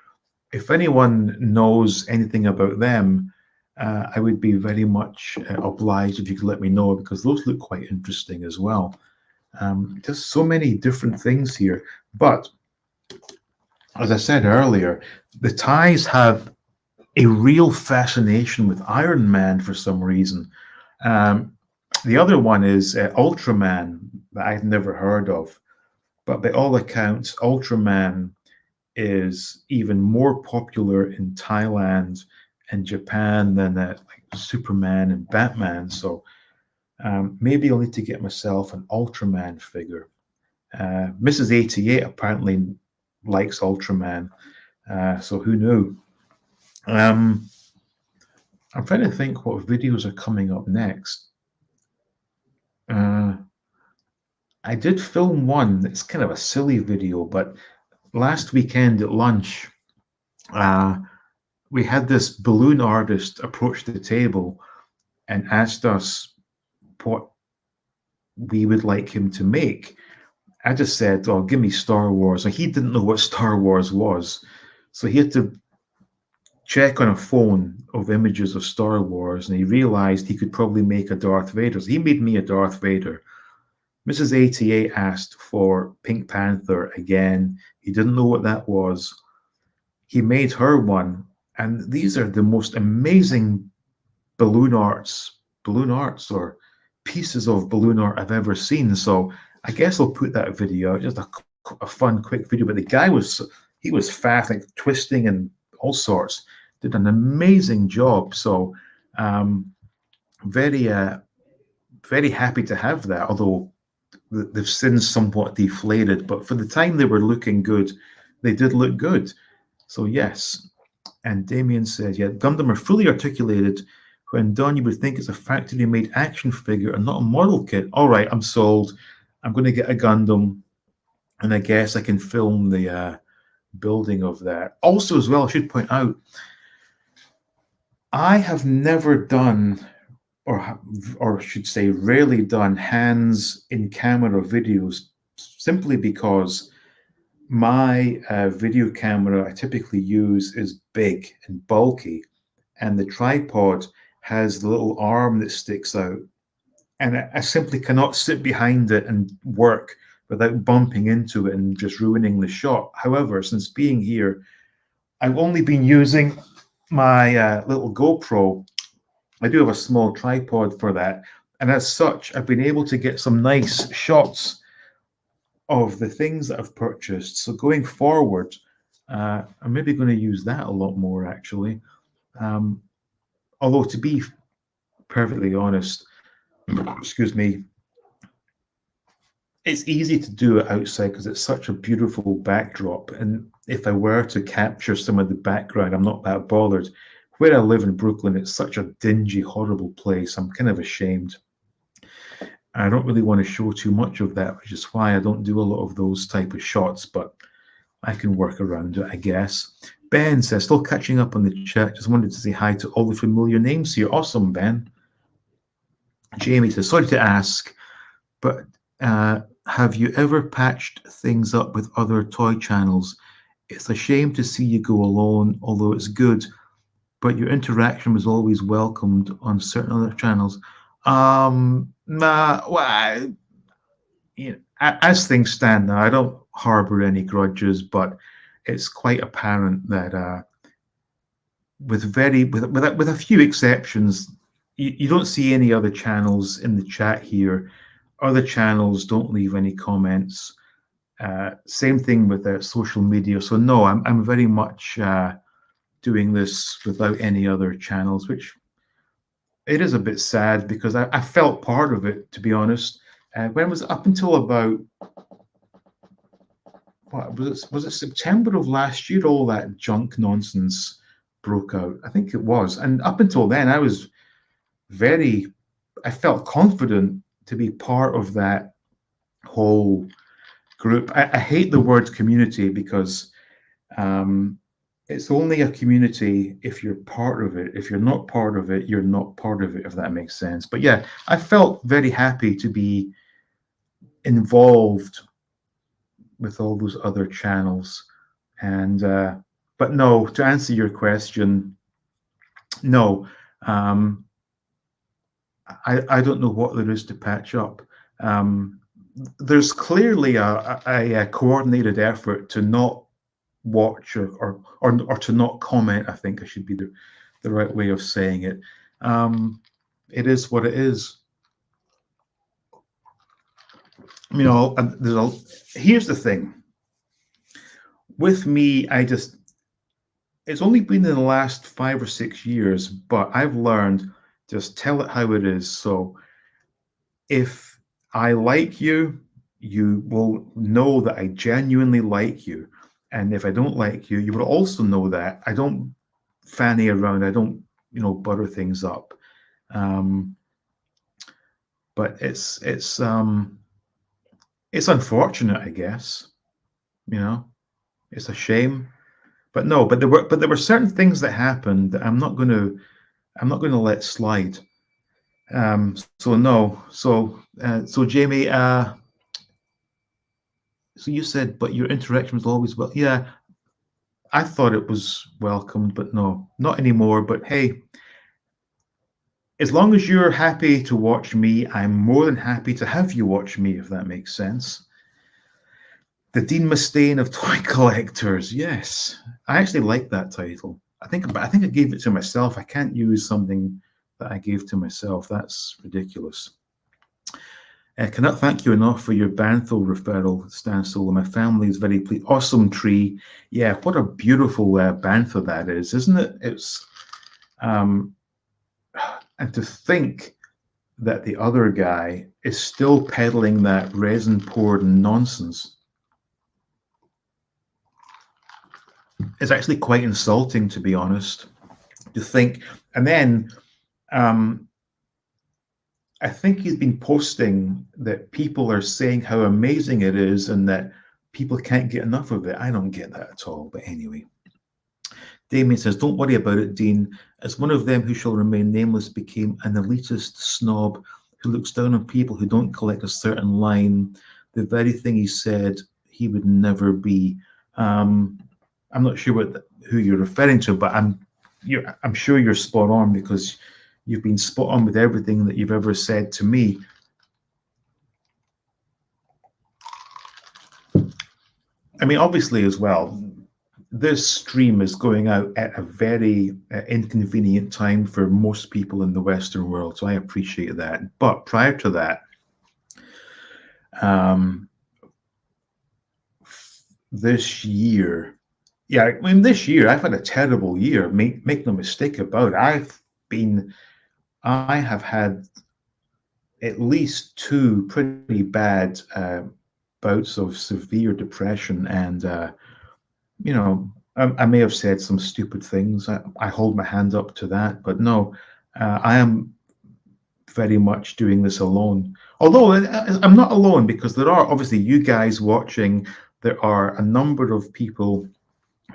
if anyone knows anything about them, I would be very much obliged if you could let me know, because those look quite interesting as well. Just so many different things here. But as I said earlier, the Thais have a real fascination with Iron Man for some reason. The other one is Ultraman, that I've never heard of. But by all accounts, Ultraman is even more popular in Thailand and Japan than like Superman and Batman. So maybe I'll need to get myself an Ultraman figure. Mrs. 88 apparently likes Ultraman, so who knew? I'm trying to think what videos are coming up next. I did film one. It's kind of a silly video, but last weekend at lunch, we had this balloon artist approach the table and asked us what we would like him to make. I just said, "Oh, give me Star Wars." And he didn't know what Star Wars was, so he had to check on a phone of images of Star Wars, and he realized he could probably make a Darth Vader. So he made me a Darth Vader. Mrs. 88 asked for Pink Panther again. He didn't know what that was. He made her one, and these are the most amazing balloon arts or pieces of balloon art I've ever seen. So I guess I'll put that video out, just a fun, quick video. But the guy was fast, like twisting and all sorts. Did an amazing job. So very happy to have that, although they've since somewhat deflated. But for the time they were looking good, they did look good. So yes. And Damien says, yeah, Gundam are fully articulated. When done, you would think it's a factory-made action figure and not a model kit. All right, I'm sold. I'm going to get a Gundam, and I guess I can film the building of that. Also, as well, I should point out, I have never done, or should say rarely done, hands-in-camera videos, simply because my video camera I typically use is big and bulky, and the tripod has the little arm that sticks out, and I simply cannot sit behind it and work without bumping into it and just ruining the shot. However, since being here, I've only been using my little GoPro, I do have a small tripod for that. And as such, I've been able to get some nice shots of the things that I've purchased. So going forward, I'm maybe going to use that a lot more actually. Um, although to be perfectly honest, excuse me, it's easy to do it outside because it's such a beautiful backdrop. And if I were to capture some of the background, I'm not that bothered. Where I live in Brooklyn, it's such a dingy, horrible place. I'm kind of ashamed. I don't really want to show too much of that, which is why I don't do a lot of those type of shots, but I can work around it, I guess. Ben says, still catching up on the chat. Just wanted to say hi to all the familiar names here. Awesome, Ben. Jamie says, sorry to ask, but have you ever patched things up with other toy channels? It's a shame to see you go alone, although it's good, but your interaction was always welcomed on certain other channels. Well, you know, as things stand now, I don't harbor any grudges, but it's quite apparent that with a few exceptions, you don't see any other channels in the chat here. Other channels don't leave any comments. Same thing with social media. So no, I'm very much doing this without any other channels, which it is a bit sad because I felt part of it, to be honest. When it was up until about what was it September of last year, all that junk nonsense broke out. I think it was, and up until then, I felt confident to be part of that whole group. I hate the word community because it's only a community if you're part of it. If you're not part of it, you're not part of it, if that makes sense. But yeah, I felt very happy to be involved with all those other channels. And but no, to answer your question, no. I don't know what there is to patch up. There's clearly a coordinated effort to not watch or to not comment. I think I should be the right way of saying it. It is what it is. You know, here's the thing. With me, it's only been in the last 5 or 6 years, but I've learned just tell it how it is. So if I like you, you will know that I genuinely like you. And if I don't like you, you will also know that I don't fanny around. I don't, butter things up. But it's unfortunate, I guess. It's a shame. But no, but there were certain things that happened that I'm not going to let slide. So no. So Jamie, so you said, but your interaction was always well. Yeah, I thought it was welcomed, but no, not anymore. But hey, as long as you're happy to watch me, I'm more than happy to have you watch me, if that makes sense. The Dean Mustaine of toy collectors. Yes, I actually like that title. I think I gave it to myself. I can't use something that I gave to myself. That's ridiculous. Cannot thank you enough for your Banthal referral, Stan Solo. My family is very pleased. Awesome tree. Yeah, what a beautiful bantha that is, isn't it? It's and to think that the other guy is still peddling that resin poured nonsense is actually quite insulting, to be honest. To think, and then I think he's been posting that people are saying how amazing it is and that people can't get enough of it. I don't get that at all. But anyway, Damien says, don't worry about it, Dean. As one of them who shall remain nameless became an elitist snob who looks down on people who don't collect a certain line, the very thing he said he would never be. I'm not sure who you're referring to, but I'm sure you're spot on because you've been spot on with everything that you've ever said to me. I mean, obviously, as well, this stream is going out at a very inconvenient time for most people in the Western world, so I appreciate that. But prior to that, um, this year, yeah, I mean, this year I've had a terrible year. Make no mistake about it. I have had at least two pretty bad bouts of severe depression, and I may have said some stupid things. I hold my hand up to that, but no, I am very much doing this alone. Although I'm not alone, because there are obviously you guys watching. There are a number of people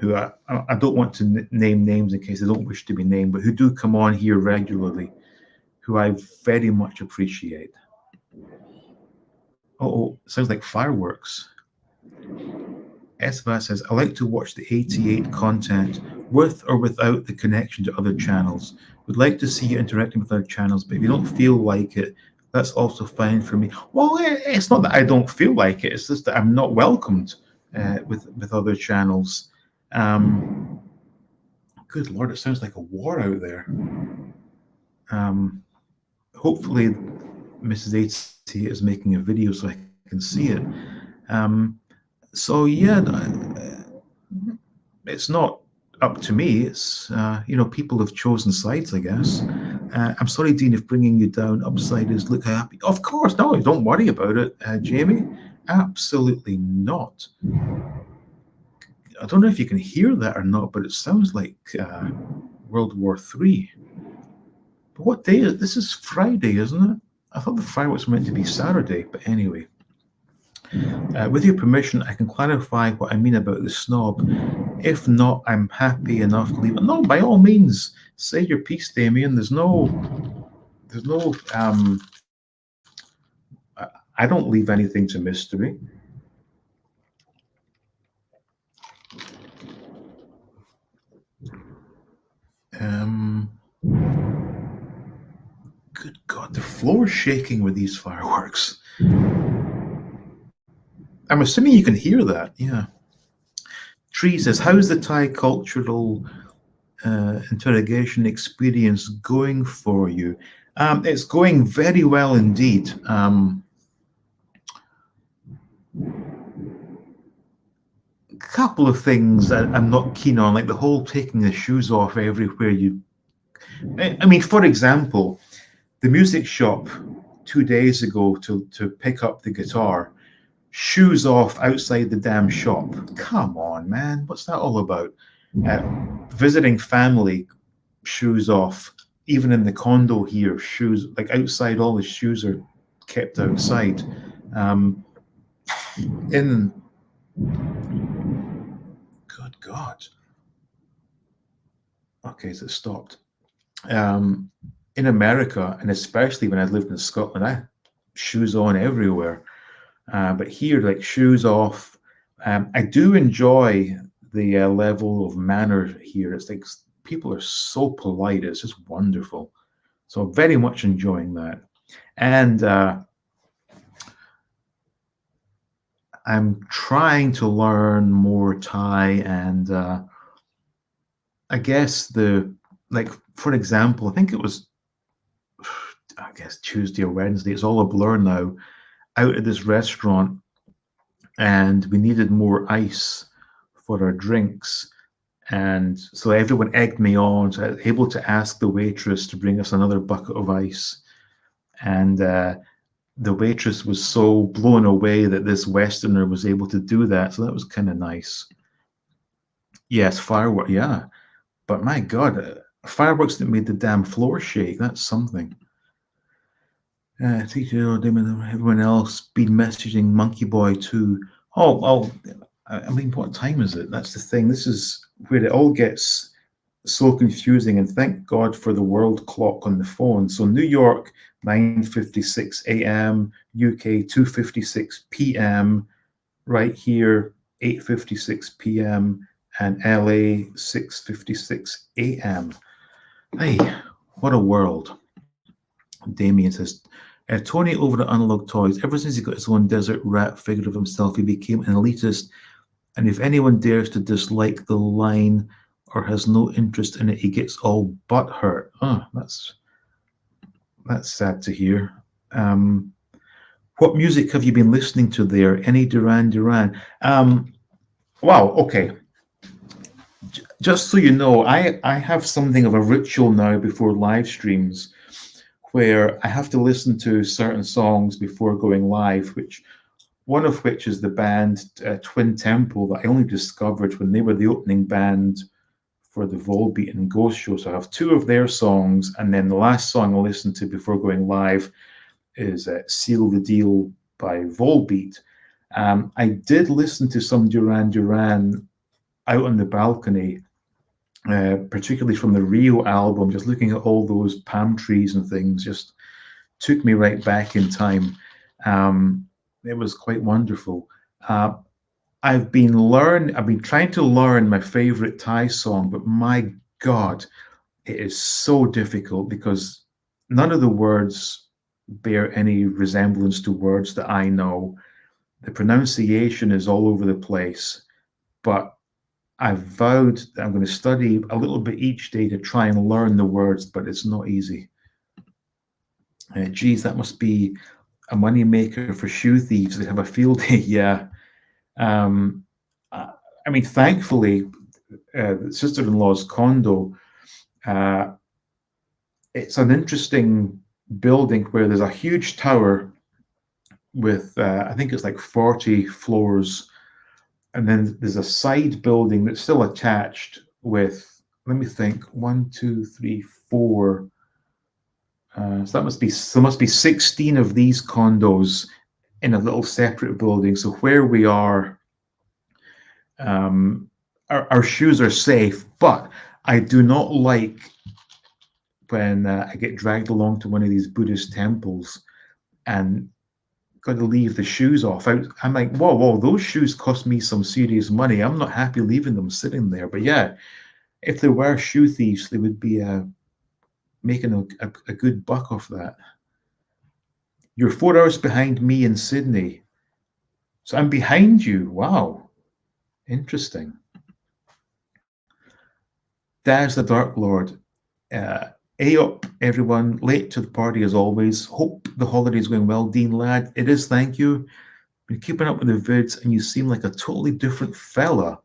who I don't want to name names in case they don't wish to be named, but who do come on here regularly, who I very much appreciate. Oh, sounds like fireworks. Esva says, I like to watch the 88 content with or without the connection to other channels. Would like to see you interacting with other channels, but if you don't feel like it, that's also fine for me. Well, it's not that I don't feel like it. It's just that I'm not welcomed with other channels. Good Lord, it sounds like a war out there. Hopefully, Mrs. 88 is making a video so I can see it. So yeah, it's not up to me. It's people have chosen sides, I guess. I'm sorry, Dean, if bringing you down upside is look happy. Of course, no, don't worry about it, Jamie. Absolutely not. I don't know if you can hear that or not, but it sounds like World War III. But what day is this? Is Friday, isn't it? I thought the fireworks were meant to be Saturday, but anyway. With your permission, I can clarify what I mean about the snob. If not, I'm happy enough to leave it. No, by all means, say your piece, Damien. I don't leave anything to mystery. Good God, the floor's shaking with these fireworks. I'm assuming you can hear that, yeah. Tree says, how's the Thai cultural interrogation experience going for you? It's going very well indeed. A couple of things that I'm not keen on, like the whole taking the shoes off everywhere you... I mean, for example, the music shop 2 days ago to pick up the guitar, shoes off outside the damn shop. Come on, man. What's that all about? Visiting family, shoes off. Even in the condo here, shoes, like outside, all the shoes are kept outside. Good God. Okay, so it stopped. In America, and especially when I lived in Scotland, I had shoes on everywhere. But here, like shoes off. I do enjoy the level of manner here. It's like people are so polite. It's just wonderful. So very much enjoying that. And I'm trying to learn more Thai, and I guess for example, I think it was, I guess Tuesday or Wednesday. It's all a blur now. Out at this restaurant, and we needed more ice for our drinks, and so everyone egged me on. So I was able to ask the waitress to bring us another bucket of ice, and the waitress was so blown away that this Westerner was able to do that. So that was kind of nice. Yes, fireworks. Yeah, but my God, fireworks that made the damn floor shake. That's something. Everyone else been messaging Monkey Boy too. I mean, what time is it? That's the thing. This is where it all gets so confusing. And thank God for the world clock on the phone. So New York, 9:56 a.m., UK 2:56 p.m., right here 8:56 p.m., and LA 6:56 a.m. Hey, what a world. Damien says, Tony over at Analog Toys, ever since he got his own desert rat figure of himself, he became an elitist And if anyone dares to dislike the line or has no interest in it, he gets all butthurt. Oh, that's sad to hear. What music have you been listening to there? Any Duran Duran? Wow, okay. Just so you know, I have something of a ritual now before live streams where I have to listen to certain songs before going live, one of which is the band Twin Temple that I only discovered when they were the opening band for the Volbeat and Ghost show. So I have two of their songs, and then the last song I listen to before going live is Seal the Deal by Volbeat. I did listen to some Duran Duran out on the balcony, particularly from the Rio album, just looking at all those palm trees and things, just took me right back in time. It was quite wonderful. I've been trying to learn my favorite Thai song, but my God, it is so difficult because none of the words bear any resemblance to words that I know. The pronunciation is all over the place, but I've vowed that I'm going to study a little bit each day to try and learn the words, but it's not easy. Geez, that must be a moneymaker for shoe thieves. They have a field day. Yeah. I mean, thankfully, sister-in-law's condo, it's an interesting building where there's a huge tower with, I think it's like 40 floors. And then there's a side building that's still attached with, let me think, 1, 2, 3, 4. So there must be 16 of these condos in a little separate building. So where we are, our shoes are safe, but I do not like when I get dragged along to one of these Buddhist temples and got to leave the shoes off. I'm like, whoa, those shoes cost me some serious money. I'm not happy leaving them sitting there. But yeah, if there were shoe thieves, they would be making a good buck off that. You're 4 hours behind me in Sydney. So I'm behind you. Wow. Interesting. Daz the Dark Lord. A up, everyone. Late to the party as always. Hope the holiday's going well, Dean Lad. It is, thank you. Been keeping up with the vids, and you seem like a totally different fella.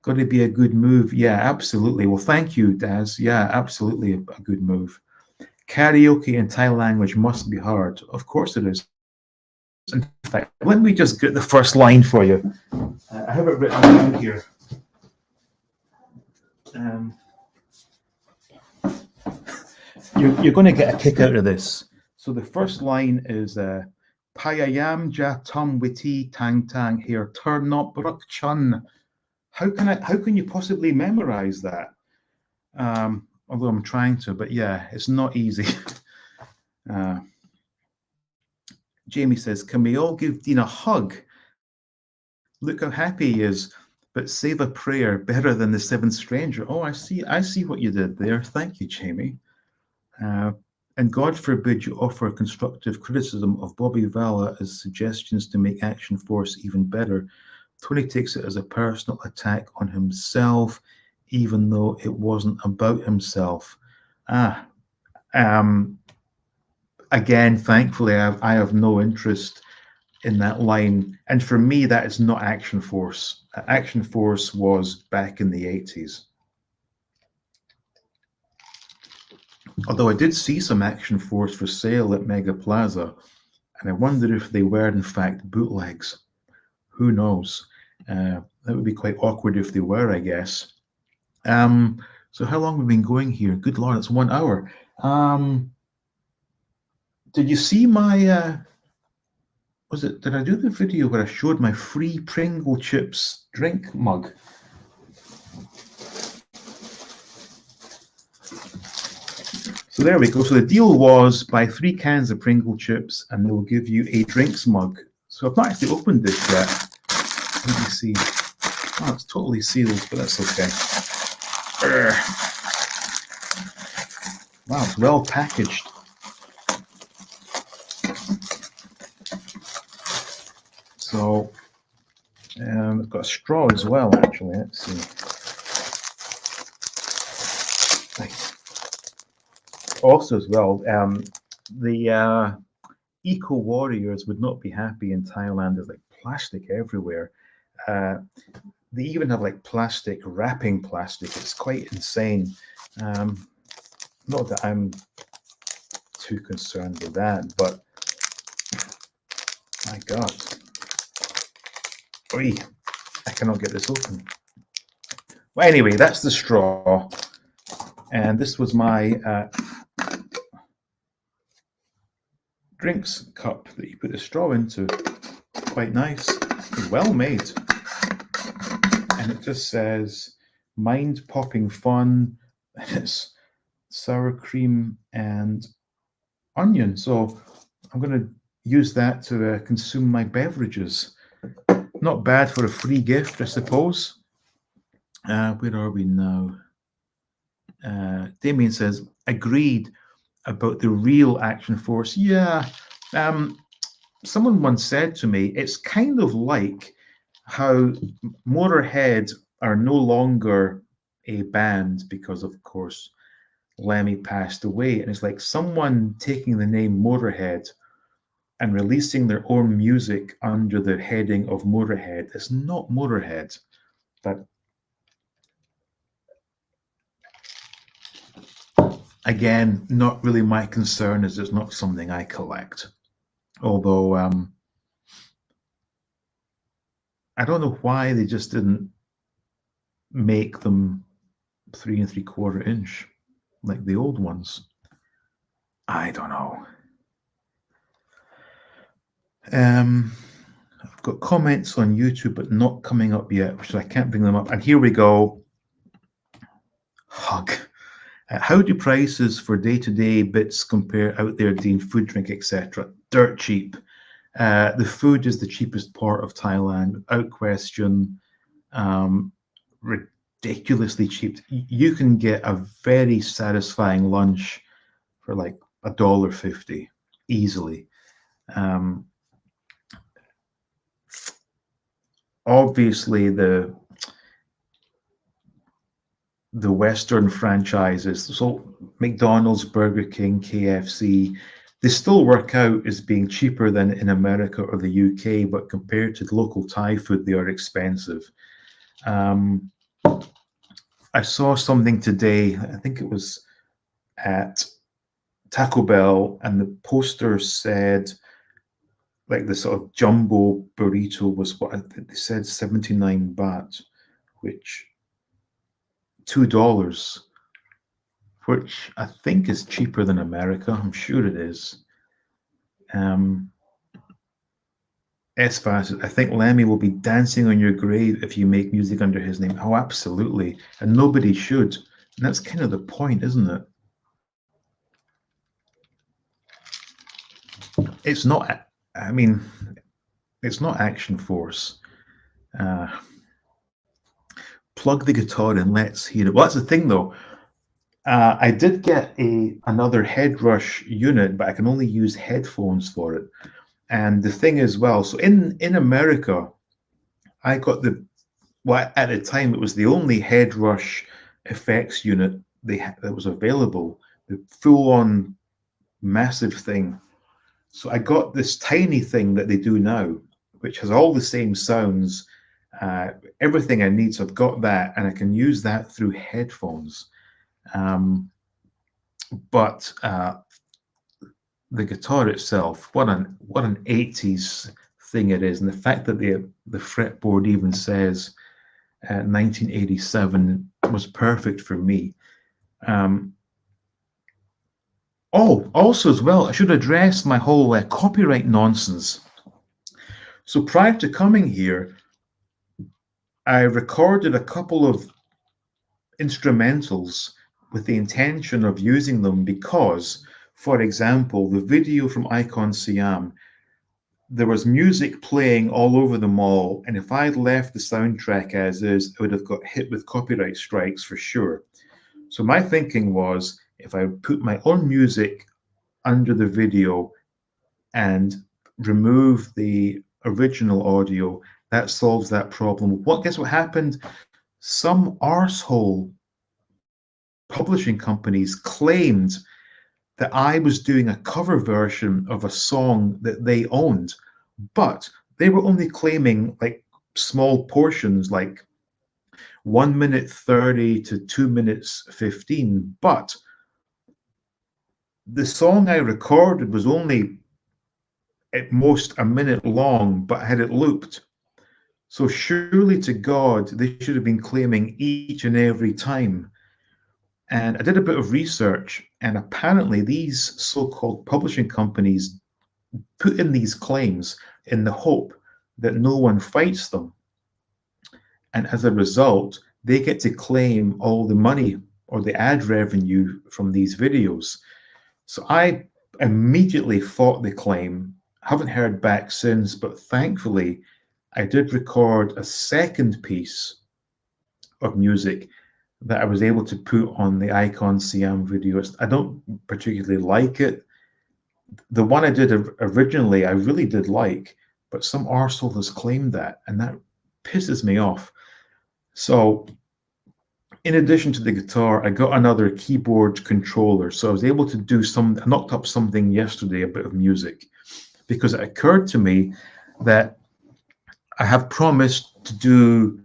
Got to be a good move. Yeah, absolutely. Well, thank you, Daz. Yeah, absolutely a good move. Karaoke in Thai language must be hard. Of course it is. In fact, let me just get the first line for you. I have it written down here. You're going to get a kick out of this. So the first line is Payayam ja tum witi tang tang here turn up bruk chun. How can you possibly memorize that? Although I'm trying to, but yeah, it's not easy. Jamie says, can we all give Dean a hug? Look how happy he is, but save a prayer better than the seventh stranger. Oh, I see what you did there. Thank you, Jamie. And God forbid you offer constructive criticism of Bobby Vala as suggestions to make Action Force even better. Tony takes it as a personal attack on himself, even though it wasn't about himself. Again, thankfully, I have no interest in that line. And for me, that is not Action Force. Action Force was back in the 80s. Although I did see some Action Force for sale at Mega Plaza, and I wonder if they were in fact bootlegs. Who knows? That would be quite awkward if they were, I guess. So how long have we been going here? Good Lord, it's 1 hour. Did you see my, did I do the video where I showed my free Pringle Chips drink mug? So there we go. So the deal was buy 3 cans of Pringle chips and they will give you a drinks mug. So I've not actually opened this yet. Let me see. Oh, it's totally sealed, but that's okay. Wow, it's well packaged. So I've got got a straw as well, actually. Let's see. Also, as well, the eco warriors would not be happy in Thailand. There's like plastic everywhere. They even have like plastic wrapping plastic. It's quite insane. Not that I'm too concerned with that, but my God. Oy, I cannot get this open. Well, anyway, that's the straw. And this was my drinks cup that you put the straw into. Quite nice. Well made. And it just says mind-popping fun. It's sour cream and onion. So I'm going to use that to consume my beverages. Not bad for a free gift, I suppose. Where are we now? Damien says, agreed about the real action force. Yeah. Someone once said to me, it's kind of like how Motorhead are no longer a band because, of course, Lemmy passed away. And it's like someone taking the name Motorhead and releasing their own music under the heading of Motorhead. It's not Motorhead, but again, not really my concern, as it's not something I collect. Although I don't know why they just didn't make them 3 3/4 inch like the old ones. I don't know. I've got comments on YouTube, but not coming up yet, which I can't bring them up. And here we go. Hug. How do prices for day-to-day bits compare out there, Dean? Food, drink, etc. Dirt cheap. The food is the cheapest part of Thailand, without question. Ridiculously cheap. You can get a very satisfying lunch for like $1.50 easily. Obviously, the Western franchises, so McDonald's, Burger King, KFC, they still work out as being cheaper than in America or the UK, but compared to local Thai food, they are expensive. I saw something today, I think it was at Taco Bell, and the poster said, like the sort of jumbo burrito was what they said, 79 baht, which $2, which I think is cheaper than America. I'm sure it is. S-Fast, I think Lemmy will be dancing on your grave if you make music under his name. Oh, absolutely. And nobody should. And that's kind of the point, isn't it? It's not, I mean, it's not Action Force. Plug the guitar and let's hear it. Well, that's the thing, though. I did get another Headrush unit, but I can only use headphones for it. And the thing is, well, so in America, I got well, at the time, it was the only Headrush effects unit that was available, the full-on massive thing. So I got this tiny thing that they do now, which has all the same sounds, everything I need. So I've got that, and I can use that through headphones. But the guitar itself, what an 80s thing it is, and the fact that the fretboard even says 1987 was perfect for me. Oh, also as well, I should address my whole copyright nonsense. So prior to coming here, I recorded a couple of instrumentals with the intention of using them because, for example, the video from Icon Siam, there was music playing all over the mall, and if I'd left the soundtrack as is, I would have got hit with copyright strikes for sure. So my thinking was, if I put my own music under the video and remove the original audio, That solves that problem. Guess what happened? Some arsehole publishing companies claimed that I was doing a cover version of a song that they owned, but they were only claiming like small portions, like 1 minute 30 to 2 minutes 15. But the song I recorded was only at most a minute long, but I had it looped. So surely to God, they should have been claiming each and every time. And I did a bit of research, and apparently these so-called publishing companies put in these claims in the hope that no one fights them. And as a result, they get to claim all the money or the ad revenue from these videos. So I immediately fought the claim. Haven't heard back since, but thankfully, I did record a second piece of music that I was able to put on the Icon Siam video. I don't particularly like it. The one I did originally, I really did like, but some arsehole has claimed that, and that pisses me off. So, in addition to the guitar, I got another keyboard controller. So I was able to do I knocked up something yesterday, a bit of music, because it occurred to me that I have promised to do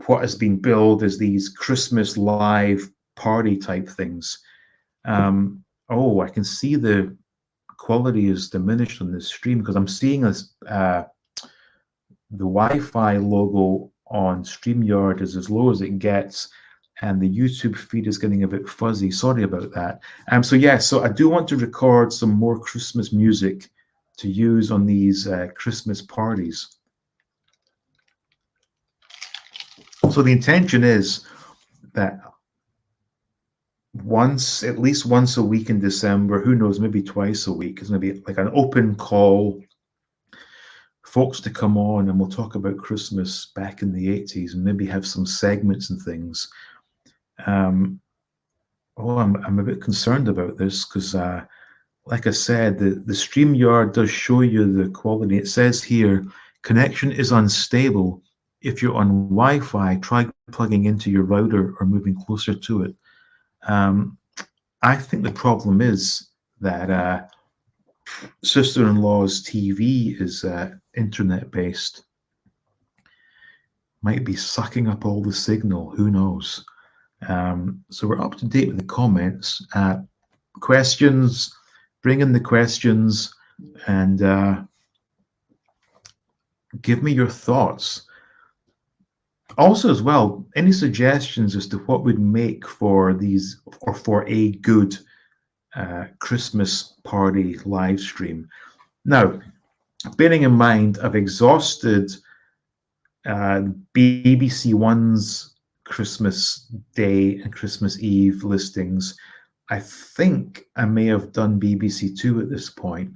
what has been billed as these Christmas live party type things. Oh, I can see the quality is diminished on this stream because I'm seeing this the Wi-Fi logo on StreamYard is as low as it gets, and the YouTube feed is getting a bit fuzzy. Sorry about that. So yeah, so I do want to record some more Christmas music to use on these Christmas parties. So the intention is that at least once a week in December, who knows, maybe twice a week, is going to be like an open call, folks to come on, and we'll talk about Christmas back in the 80s and maybe have some segments and things. I'm a bit concerned about this because, like I said, the StreamYard does show you the quality. It says here, connection is unstable. If you're on Wi-Fi, try plugging into your router or moving closer to it. I think the problem is that sister-in-law's TV is internet-based. Might be sucking up all the signal. Who knows? So we're up to date with the comments. Questions, bring in the questions, and give me your thoughts. Also, as well, any suggestions as to what would make for these or for a good Christmas party live stream. Now, bearing in mind, I've exhausted BBC One's Christmas Day and Christmas Eve listings. I think I may have done BBC Two at this point.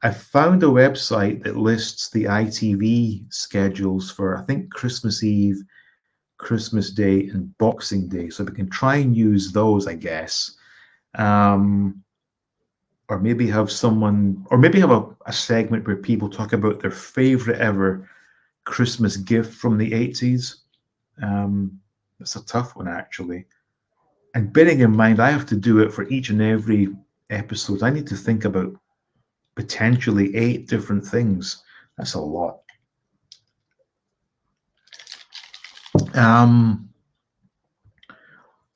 I found a website that lists the ITV schedules for, I think, Christmas Eve, Christmas Day, and Boxing Day. So we can try and use those, I guess. Or maybe have a segment where people talk about their favorite ever Christmas gift from the 80s. It's a tough one, actually. And bearing in mind, I have to do it for each and every episode. I need to think about potentially 8 different things. That's a lot.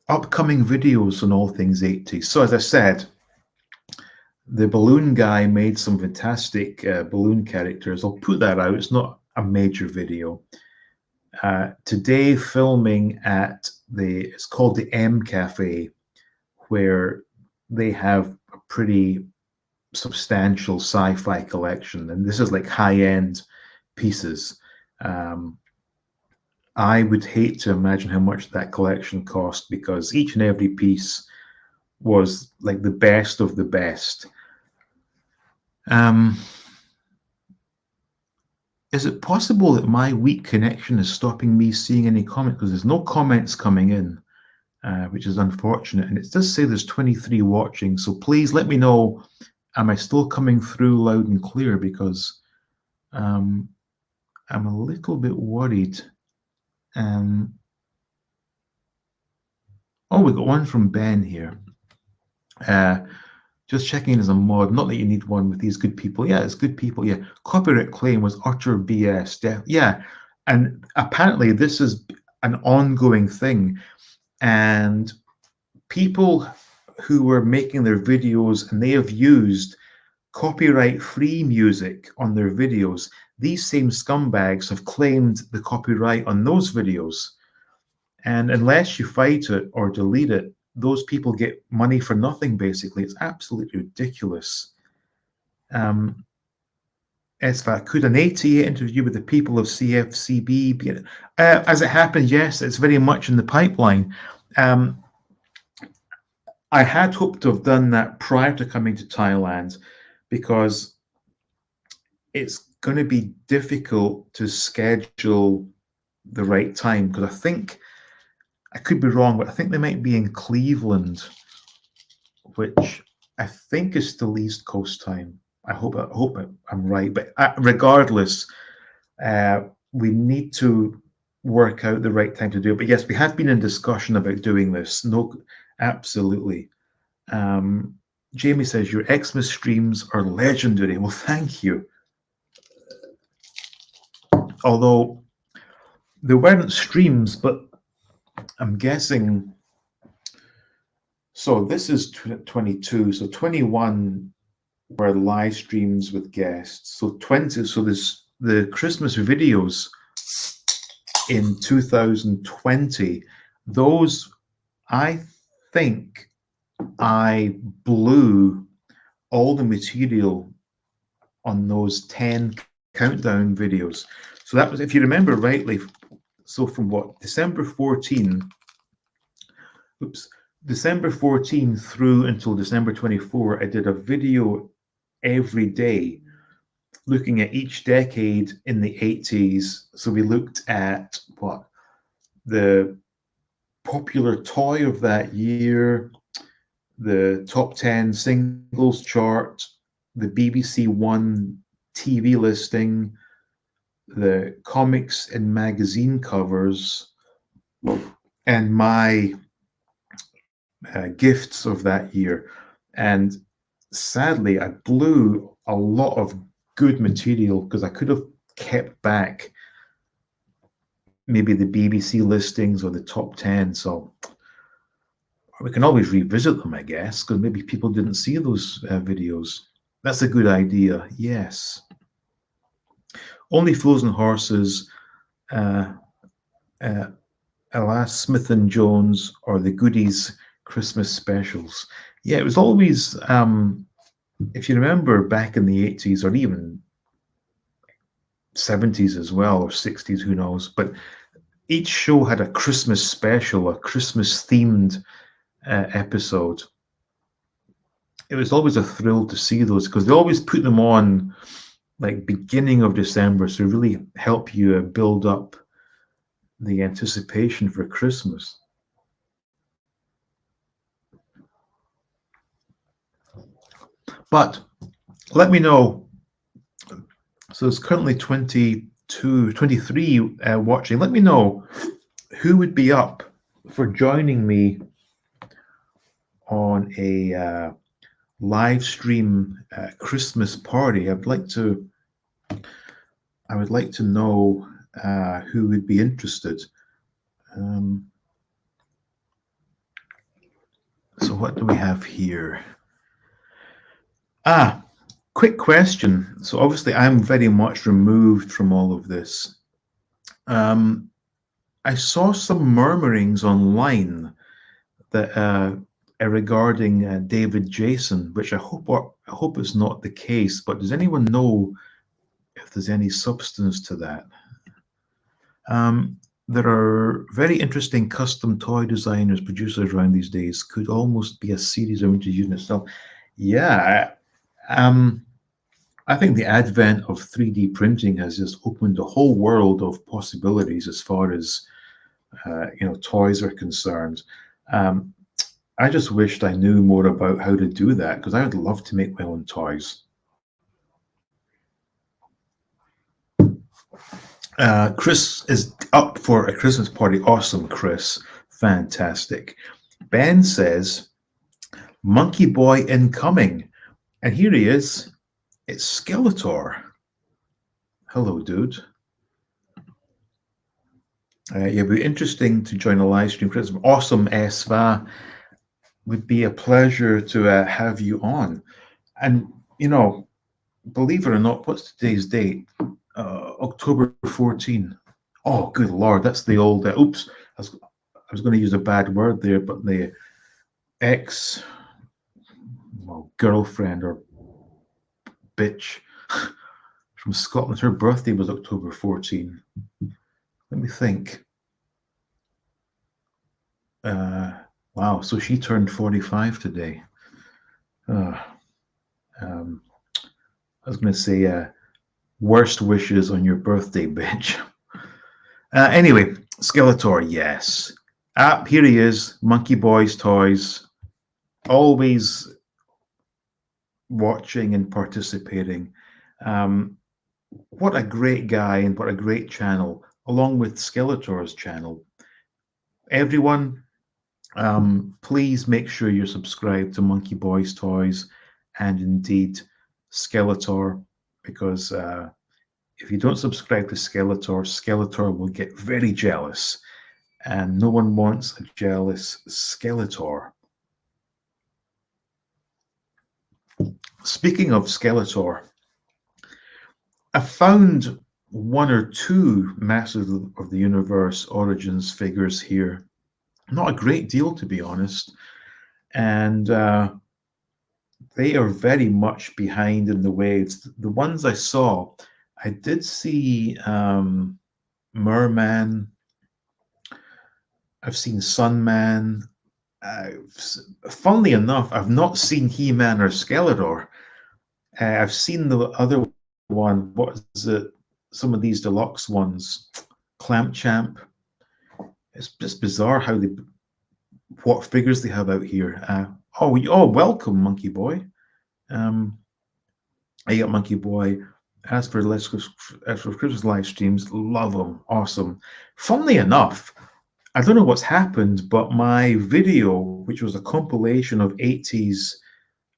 Upcoming videos on all things 80s. So as I said, the balloon guy made some fantastic balloon characters. I'll put that out. It's not a major video. Today, filming at it's called the M Cafe, where they have a pretty substantial sci-fi collection, and this is like high-end pieces. I would hate to imagine how much that collection cost, because each and every piece was like the best of the best. Is it possible that my weak connection is stopping me seeing any comments? Because there's no comments coming in, which is unfortunate. And it does say there's 23 watching. So please let me know, am I still coming through loud and clear? Because I'm a little bit worried. Oh, we got one from Ben here. Just checking as a mod. Not that you need one with these good people. Yeah, it's good people. Yeah, copyright claim was utter BS. Yeah, and apparently this is an ongoing thing. And people who were making their videos and they have used copyright-free music on their videos, these same scumbags have claimed the copyright on those videos. And unless you fight it or delete it, those people get money for nothing, basically. It's absolutely ridiculous. SFAT, could an ATA interview with the people of CFCB be? As it happened, yes, it's very much in the pipeline. I had hoped to have done that prior to coming to Thailand because it's going to be difficult to schedule the right time, because I think, I could be wrong, but I think they might be in Cleveland, which I think is still East Coast time. I hope I'm right, but regardless, we need to work out the right time to do it. But yes, we have been in discussion about doing this. No, absolutely. Jamie says your Xmas streams are legendary. Well, thank you. Although there weren't streams, but I'm guessing. So this is 22. So 21 were live streams with guests. So 20. So there's the Christmas videos in 2020. Those, I think, I blew all the material on those 10 countdown videos. So that was, if you remember rightly, so from what, December 14 through until December 24, I did a video every day looking at each decade in the 80s. So we looked at what the popular toy of that year, the top 10 singles chart, the BBC One TV listing, the comics and magazine covers, and my gifts of that year. And sadly, I blew a lot of good material because I could have kept back maybe the BBC listings or the top 10. So we can always revisit them, I guess, because maybe people didn't see those videos. That's a good idea. Yes. Only Fools and Horses, Alas, Smith and Jones, or the Goodies Christmas specials. Yeah, it was always, if you remember back in the 80s or even 70s as well, or 60s, who knows, but each show had a Christmas special, a Christmas themed episode. It was always a thrill to see those because they always put them on like beginning of December, so really help you build up the anticipation for Christmas. But let me know. So it's currently 23 watching. Let me know who would be up for joining me on a live stream Christmas party. I would like to know who would be interested. So what do we have here? Quick question. So obviously I'm very much removed from all of this. I saw some murmurings online that regarding David Jason, which I hope is not the case. But does anyone know if there's any substance to that? There are very interesting custom toy designers, producers around these days. Could almost be a series of interviews in itself. Yeah, I think the advent of 3D printing has just opened a whole world of possibilities as far as toys are concerned. I just wished I knew more about how to do that, because I would love to make my own toys. Chris is up for a Christmas party. Awesome, Chris. Fantastic. Ben says, Monkey Boy incoming. And here he is. It's Skeletor. Hello, dude. It'd be interesting to join a live stream. Chris, awesome, Esva. Would be a pleasure to have you on. And, believe it or not, what's today's date? October 14. Oh, good Lord. That's the old, oops. I was going to use a bad word there, but the ex, girlfriend or bitch from Scotland, her birthday was October 14. Let me think. Wow, so she turned 45 today. I was going to say, worst wishes on your birthday, bitch. Anyway, Skeletor, yes. Here he is, Monkey Boy's Toys. Always watching and participating. What a great guy and what a great channel, along with Skeletor's channel. Everyone, please make sure you're subscribed to Monkey Boy's Toys and indeed Skeletor, because if you don't subscribe to Skeletor, Skeletor will get very jealous, and no one wants a jealous Skeletor. Speaking of Skeletor, I found one or two Masters of the Universe Origins figures here. Not a great deal, to be honest. And they are very much behind in the waves. The ones I saw, I did see Merman. I've seen Sunman. Funnily enough, I've not seen He-Man or Skeletor. I've seen the other one. What is it? Some of these deluxe ones. Clamp Champ. It's just bizarre what figures they have out here. Welcome, Monkey Boy. I got Monkey Boy. As for Christmas live streams, love them. Awesome. Funnily enough, I don't know what's happened, but my video, which was a compilation of 80s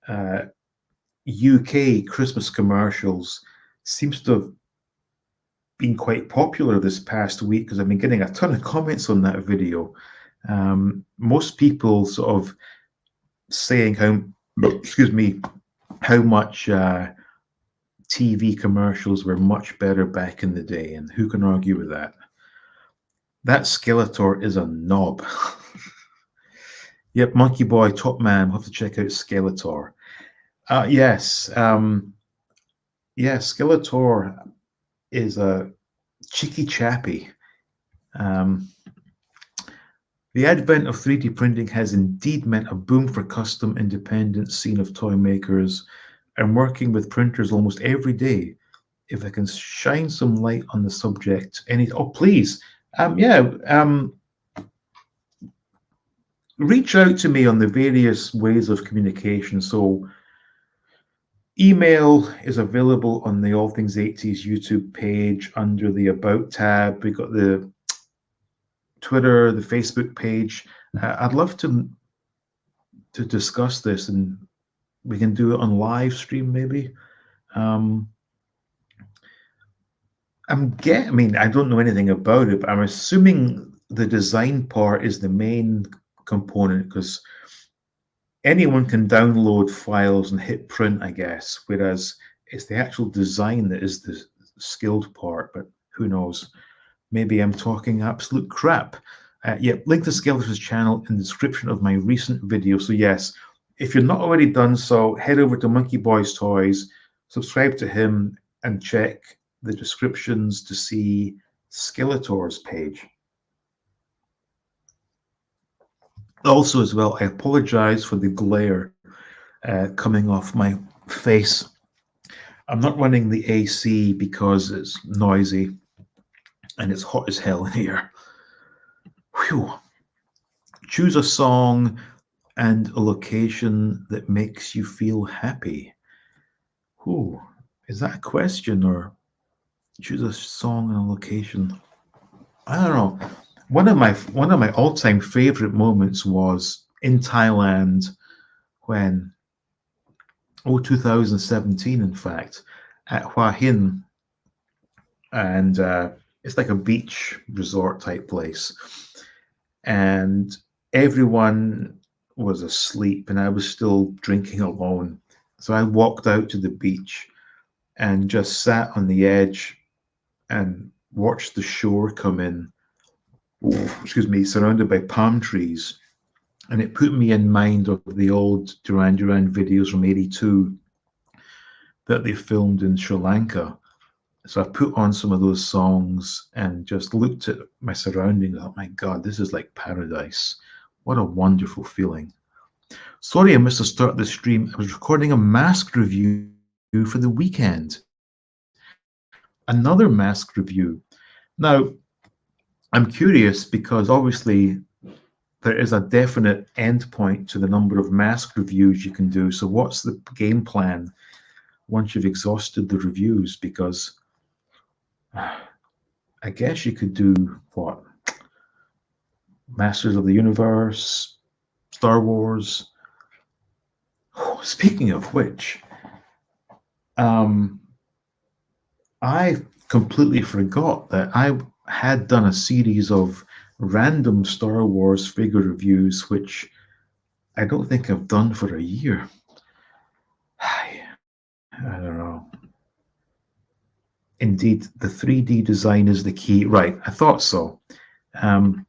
UK Christmas commercials, seems to have been quite popular this past week because I've been getting a ton of comments on that video. Most people sort of saying how much TV commercials were much better back in the day, and who can argue with that? That Skeletor is a knob. Yep, Monkey Boy, top man. We'll have to check out Skeletor. Yes, Skeletor is a cheeky chappy. The advent of 3D printing has indeed meant a boom for custom independent scene of toy makers. I'm working with printers almost every day. If I can shine some light on the subject, please. Reach out to me on the various ways of communication. So email is available on the All Things 80s YouTube page under the About tab. We've got the Twitter, the Facebook page. I'd love to discuss this, and we can do it on live stream maybe. I don't know anything about it, but I'm assuming the design part is the main component, because anyone can download files and hit print, I guess, whereas it's the actual design that is the skilled part, but who knows? Maybe I'm talking absolute crap. Link to Skeletor's channel in the description of my recent video. So yes, if you're not already done so, head over to Monkey Boy's Toys, subscribe to him, and check the descriptions to see Skeletor's page. Also, as well, I apologize for the glare coming off my face. I'm not running the AC because it's noisy and it's hot as hell in here. Whew. Choose a song and a location that makes you feel happy. Ooh, is that a question or Choose a song and a location. I don't know. One of my all-time favorite moments was in Thailand when 2017, in fact, at Hua Hin, and it's like a beach resort type place, and everyone was asleep, and I was still drinking alone. So I walked out to the beach and just sat on the edge and watched the shore come in. Excuse me, surrounded by palm trees, and it put me in mind of the old Duran Duran videos from '82 that they filmed in Sri Lanka. So I put on some of those songs and just looked at my surroundings. Oh my God, this is like paradise. What a wonderful feeling. Sorry I missed the start of the stream. I was recording a mask review for the weekend. Another mask review. Now, I'm curious because obviously there is a definite endpoint to the number of mask reviews you can do. So what's the game plan once you've exhausted the reviews? Because I guess you could do what? Masters of the Universe, Star Wars. Oh, speaking of which, I completely forgot that I had done a series of random Star Wars figure reviews, which I don't think I've done for a year. I don't know. Indeed, the 3D design is the key. Right, I thought so. Um,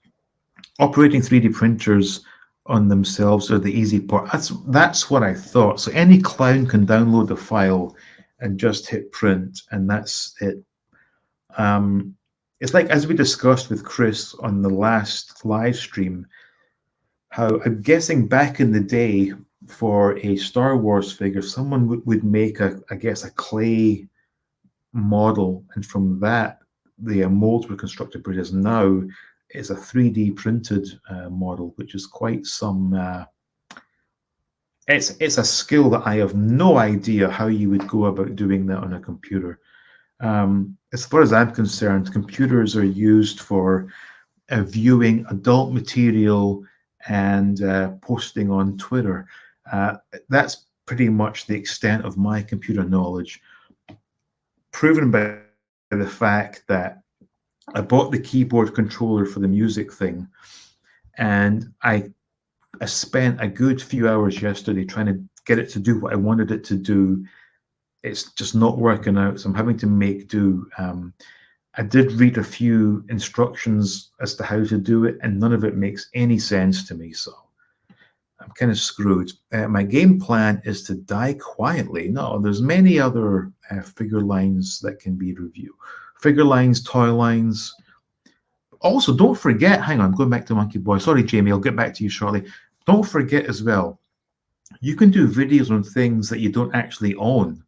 Operating 3D printers on themselves are the easy part. That's what I thought. So any clown can download the file and just hit print, and that's it. It's like, as we discussed with Chris on the last live stream, how I'm guessing back in the day for a Star Wars figure, someone would make I guess, a clay model, and from that the molds were constructed. Whereas now it's a 3D printed model, which is quite some. It's a skill that I have no idea how you would go about doing that on a computer. As far as I'm concerned, computers are used for viewing adult material and posting on Twitter. That's pretty much the extent of my computer knowledge, proven by the fact that I bought the keyboard controller for the music thing, and I spent a good few hours yesterday trying to get it to do what I wanted it to do. It's just not working out, so I'm having to make do. I did read a few instructions as to how to do it, and none of it makes any sense to me, so I'm kind of screwed. My game plan is to die quietly. No, there's many other figure lines that can be reviewed. Figure lines, toy lines. Also, don't forget, hang on, going back to Monkey Boy. Sorry, Jamie, I'll get back to you shortly. Don't forget as well, you can do videos on things that you don't actually own,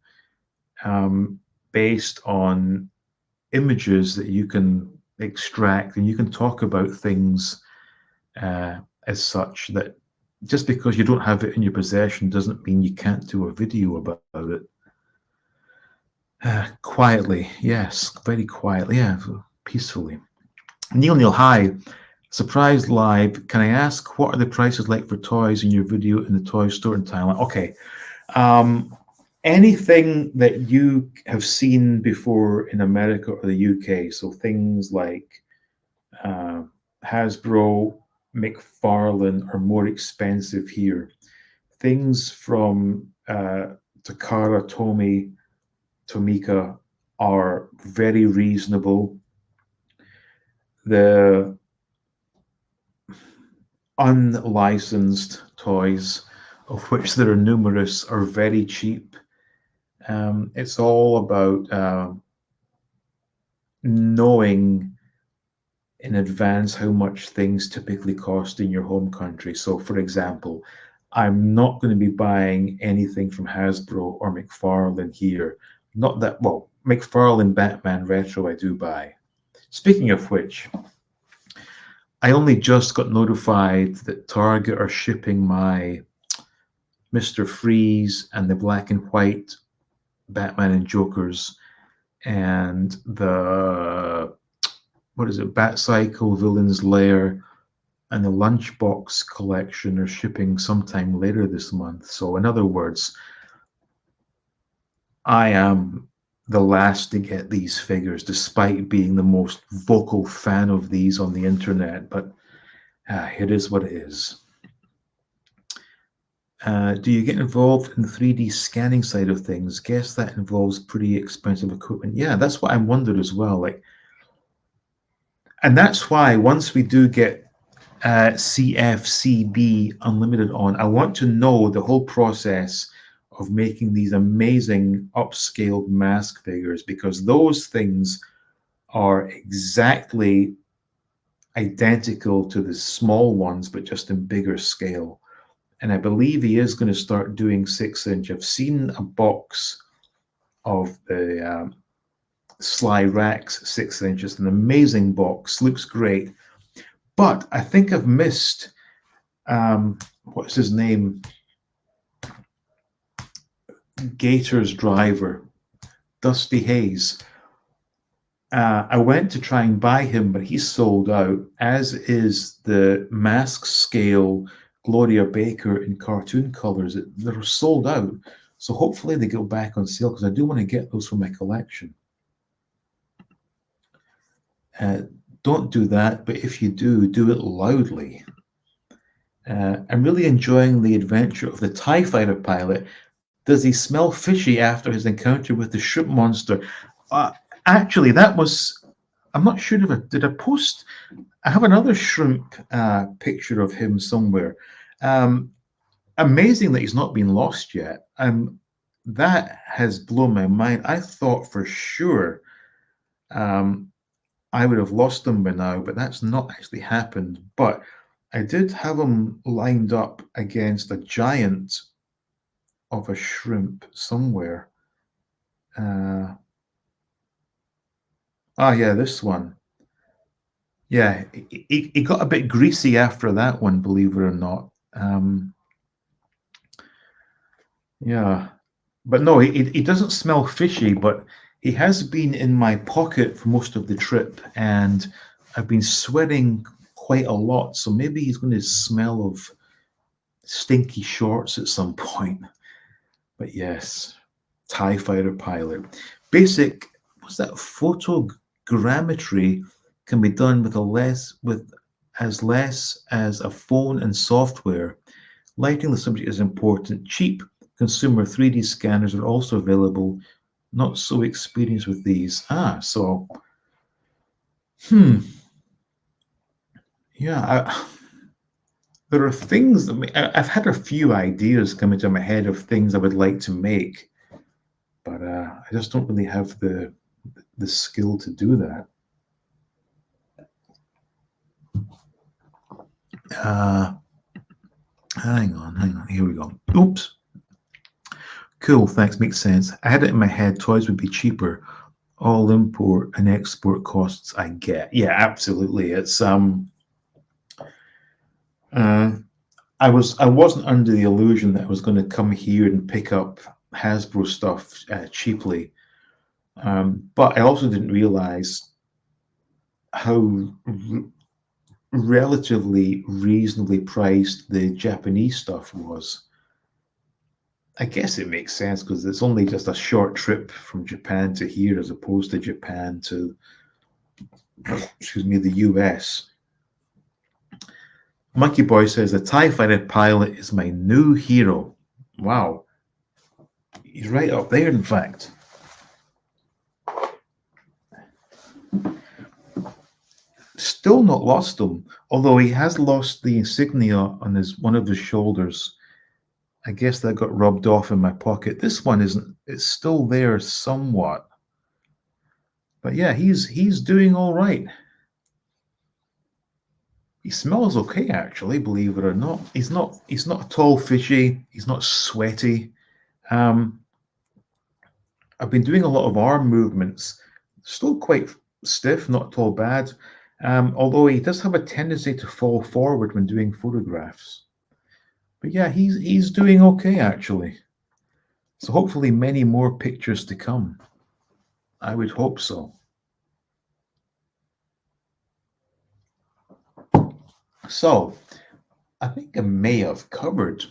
based on images that you can extract, and you can talk about things as such. That just because you don't have it in your possession doesn't mean you can't do a video about it. Quietly, yes, very quietly, yeah, peacefully. Neil, hi. Surprise live. Can I ask what are the prices like for toys in your video in the toy store in Thailand? Okay. Anything that you have seen before in America or the UK, so things like Hasbro, McFarlane are more expensive here. Things from Takara, Tomy, Tomika are very reasonable. The unlicensed toys, of which there are numerous, are very cheap. It's all about knowing in advance how much things typically cost in your home country. So, for example, I'm not going to be buying anything from Hasbro or McFarlane here. Not that, well, McFarlane Batman Retro I do buy. Speaking of which, I only just got notified that Target are shipping my Mr. Freeze and the black and white Batman and Jokers and the, what is it, Bat Cycle, Villain's Lair, and the Lunchbox collection are shipping sometime later this month. So in other words, I am the last to get these figures, despite being the most vocal fan of these on the internet, but it is what it is. Do you get involved in the 3D scanning side of things? Guess that involves pretty expensive equipment. Yeah, that's what I'm wondering as well. Like, and that's why once we do get CFCB Unlimited on, I want to know the whole process of making these amazing upscaled mask figures, because those things are exactly identical to the small ones, but just in bigger scale. And I believe he is going to start doing 6-inch. I've seen a box of the Sly Racks 6-inch. It's an amazing box, looks great. But I think I've missed, what's his name? Gator's driver, Dusty Hayes. I went to try and buy him, but he's sold out, as is the mask scale Gloria Baker in cartoon colors. They're sold out. So hopefully they go back on sale, because I do want to get those for my collection. Don't do that, but if you do, do it loudly. I'm really enjoying the adventure of the TIE fighter pilot. Does he smell fishy after his encounter with the shrimp monster? Actually, that was, I'm not sure if did I post, I have another shrimp picture of him somewhere. Amazing that he's not been lost yet. That has blown my mind. I thought for sure I would have lost him by now, but that's not actually happened. But I did have him lined up against a giant of a shrimp somewhere. Yeah, this one. Yeah, he got a bit greasy after that one, believe it or not. Yeah, but no, he doesn't smell fishy, but he has been in my pocket for most of the trip, and I've been sweating quite a lot, so maybe he's going to smell of stinky shorts at some point. But yes, TIE fighter pilot. Basic, what's that? Photogrammetry can be done with as less as a phone and software. Lighting the subject is important. Cheap consumer 3D scanners are also available. Not so experienced with these. So, yeah, there are things that I've had a few ideas come into my head of things I would like to make, but I just don't really have the skill to do that. Hang on. Here we go. Oops. Cool, thanks. Makes sense. I had it in my head toys would be cheaper. All import and export costs I get. Yeah, absolutely. It's I wasn't under the illusion that I was going to come here and pick up Hasbro stuff cheaply, but I also didn't realize how relatively reasonably priced the Japanese stuff was. I guess it makes sense because it's only just a short trip from Japan to here, as opposed to Japan to, excuse me, the US. Monkey Boy says, the TIE fighter pilot is my new hero. Wow. He's right up there, in fact. Still not lost him, although he has lost the insignia on one of his shoulders. I guess that got rubbed off in my pocket. This one isn't. It's still there somewhat. But yeah, he's doing all right. He smells okay, actually, believe it or not. He's not at all fishy. He's not sweaty. I've been doing a lot of arm movements. Still quite stiff, not at all bad. Although he does have a tendency to fall forward when doing photographs. But yeah, he's doing okay, actually. So hopefully many more pictures to come. I would hope so. So, I think I may have covered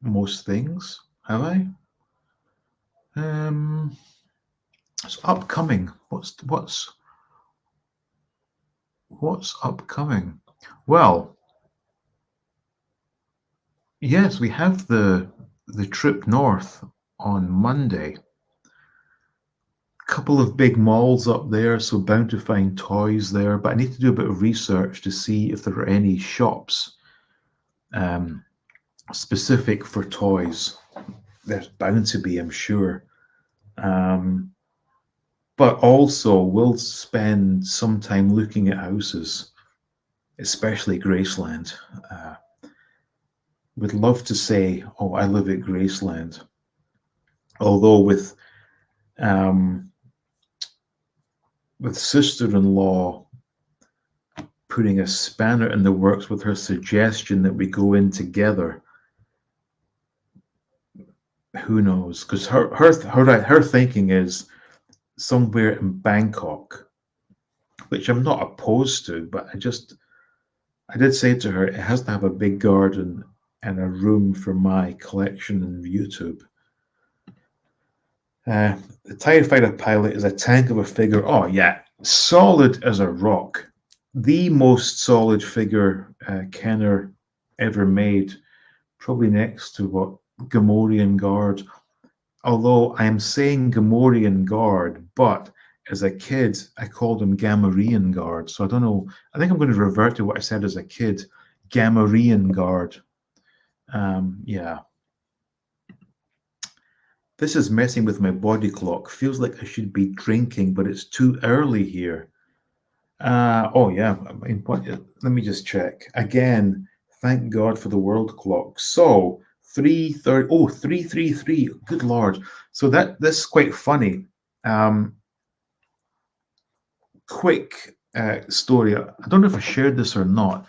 most things. Have I? Um, it's upcoming. What's upcoming? Well, yes, we have the trip north on Monday. Couple of big malls up there, so bound to find toys there. But I need to do a bit of research to see if there are any shops um, specific for toys. There's bound to be, I'm sure. Um, but also, we'll spend some time looking at houses, especially Graceland. Uh, would love to say, "Oh, I live at Graceland," although um, with sister-in-law putting a spanner in the works with her suggestion that we go in together. Who knows? Because her thinking is somewhere in Bangkok, which I'm not opposed to, but I did say to her it has to have a big garden and a room for my collection and YouTube. The TIE fighter pilot is a tank of a figure. Oh yeah, solid as a rock. The most solid figure Kenner ever made, probably next to what Gamorrean Guard. Although I am saying Gamorrean Guard, but as a kid I called him Gamorrean Guard. So I don't know. I think I'm going to revert to what I said as a kid, Gamorrean Guard. Yeah. This is messing with my body clock. Feels like I should be drinking, but it's too early here. Oh yeah. I mean, let me just check again. Thank God for the world clock. So 3:30. Oh, 3:33. Good Lord. So this is quite funny. Um, quick story. I don't know if I shared this or not.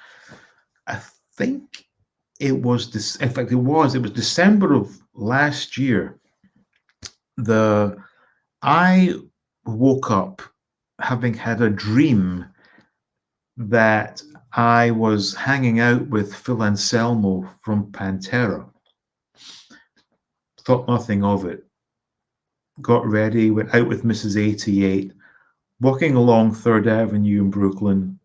I think it was this. In fact, it was December of last year. The I woke up having had a dream that I was hanging out with Phil Anselmo from Pantera. Thought nothing of it. Got ready, went out with Mrs. 88, walking along Third Avenue in Brooklyn,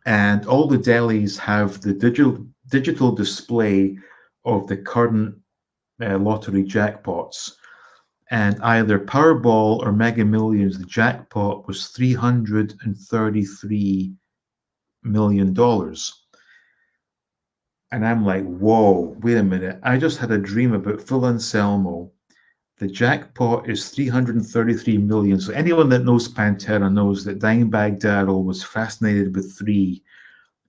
and all the delis have the digital display of the current lottery jackpots. And either Powerball or Mega Millions, the jackpot was $333 million. And I'm like, whoa, wait a minute. I just had a dream about Phil Anselmo. The jackpot is 333 million. So anyone that knows Pantera knows that Dimebag Darrell was fascinated with three.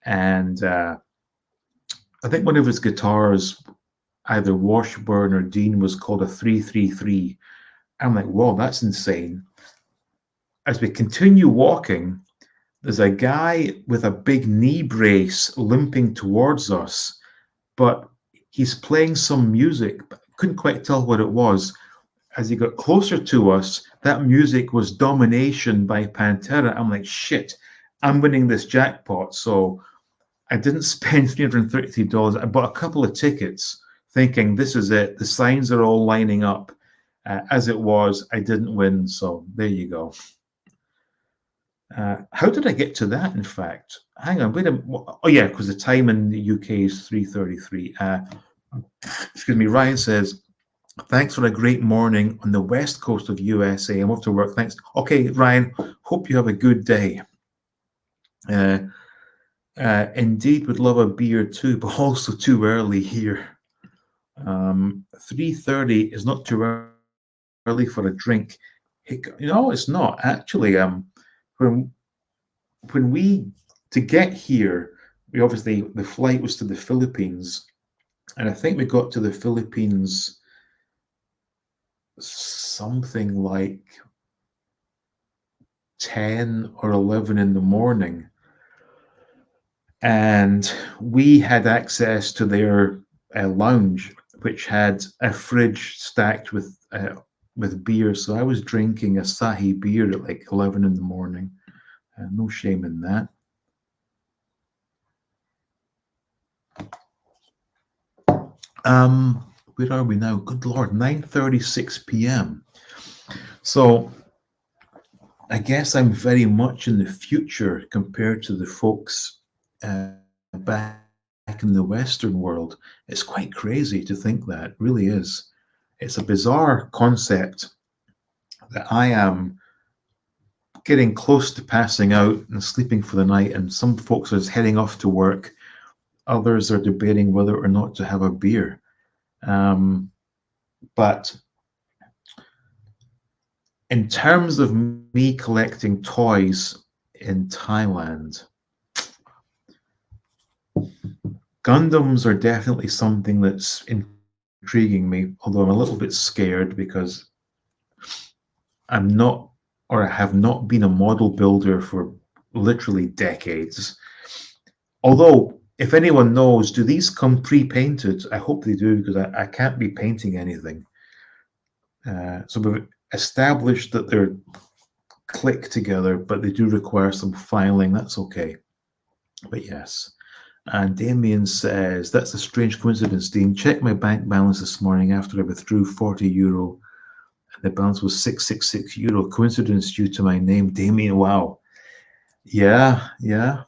And I think one of his guitars, either Washburn or Dean, was called a 333. I'm like, whoa, that's insane. As we continue walking, there's a guy with a big knee brace limping towards us, but he's playing some music. But couldn't quite tell what it was. As he got closer to us, that music was Domination by Pantera. I'm like, shit, I'm winning this jackpot. So I didn't spend $333. I bought a couple of tickets thinking this is it. The signs are all lining up. As it was, I didn't win. So there you go. How did I get to that, in fact? Hang on, wait a minute. Oh, yeah, because the time in the UK is 3:33. Excuse me, Ryan says, thanks for a great morning on the west coast of USA. I'm off to work. Thanks. Okay, Ryan, hope you have a good day. Indeed, would love a beer too, but also too early here. 3:30 is not too early for a drink. No, it's not. Actually, when we to get here, we obviously the flight was to the Philippines, and I think we got to the Philippines something like 10 or 11 in the morning, and we had access to their lounge, which had a fridge stacked with with beer. So I was drinking a Sahi beer at like 11 in the morning. No shame in that. Where are we now? Good Lord, 9:36 p.m. So I guess I'm very much in the future compared to the folks back in the Western world. It's quite crazy to think that, it really is. It's a bizarre concept that I am getting close to passing out and sleeping for the night, and some folks are heading off to work. Others are debating whether or not to have a beer. But in terms of me collecting toys in Thailand, Gundams are definitely something that's intriguing me, although I'm a little bit scared because I'm not, or I have not been a model builder for literally decades. Although, if anyone knows, do these come pre-painted? I hope they do, because I can't be painting anything. So we've established that they're click together, but they do require some filing. That's okay. But yes. And Damien says, that's a strange coincidence, Dean. Check my bank balance this morning after I withdrew €40. And the balance was €666. Coincidence due to my name, Damien. Wow. Yeah, yeah.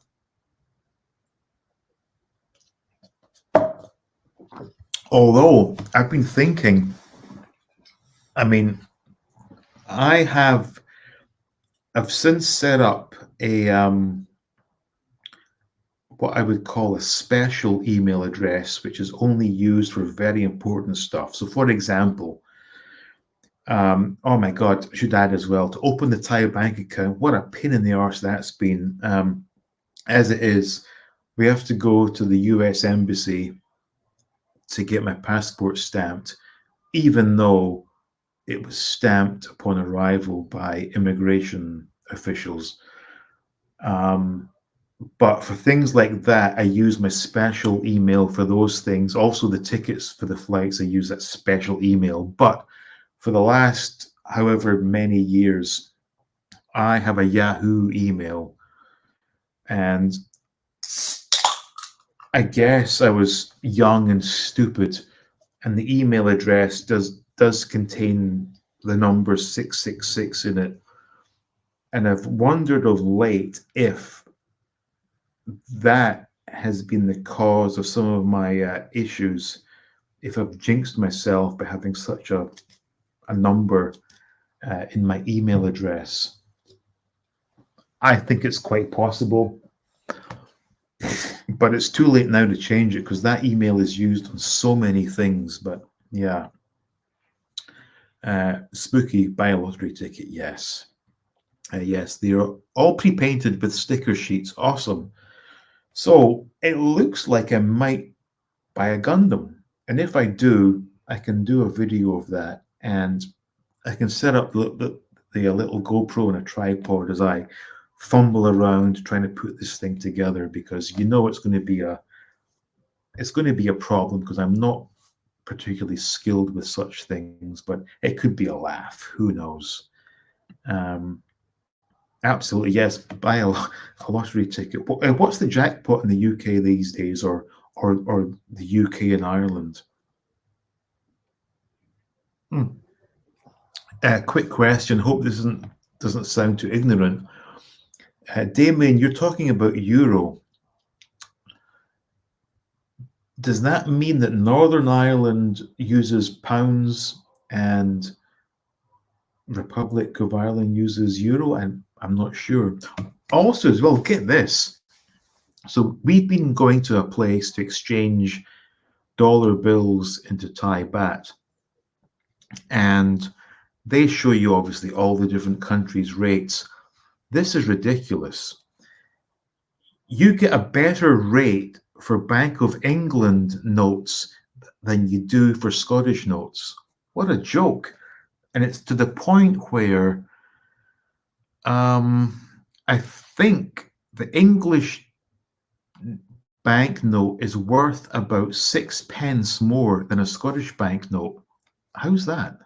Although I've been thinking, I mean, I've since set up a what I would call a special email address, which is only used for very important stuff. So, for example, oh my God, I should add as well, to open the Thai bank account, what a pain in the arse that's been. As it is, we have to go to the US Embassy to get my passport stamped, even though it was stamped upon arrival by immigration officials. But for things like that, I use my special email for those things. Also, the tickets for the flights, I use that special email. But for the last however many years, I have a Yahoo email. And I guess I was young and stupid, and the email address does contain the number 666 in it. And I've wondered of late if that has been the cause of some of my issues, if I've jinxed myself by having such a number in my email address. I think it's quite possible, but it's too late now to change it because that email is used on so many things. But yeah. Spooky, buy a lottery ticket, yes. Yes, they are all pre-painted with sticker sheets. Awesome. So it looks like I might buy a Gundam. And if I do, I can do a video of that, and I can set up the little GoPro and a tripod as I fumble around trying to put this thing together, because you know it's going to be a problem because I'm not particularly skilled with such things, but it could be a laugh. Who knows? Absolutely, yes. Buy a lottery ticket. What's the jackpot in the UK these days, or the UK and Ireland? Quick question. Hope this doesn't sound too ignorant. Damien, you're talking about euro. Does that mean that Northern Ireland uses pounds and Republic of Ireland uses euro? And I'm not sure. Also, as well, get this. So we've been going to a place to exchange dollar bills into Thai baht, and they show you obviously all the different countries' rates. This is ridiculous. You get a better rate for Bank of England notes than you do for Scottish notes. What a joke. And it's to the point where I think the English banknote is worth about 6 pence more than a Scottish banknote. How's that?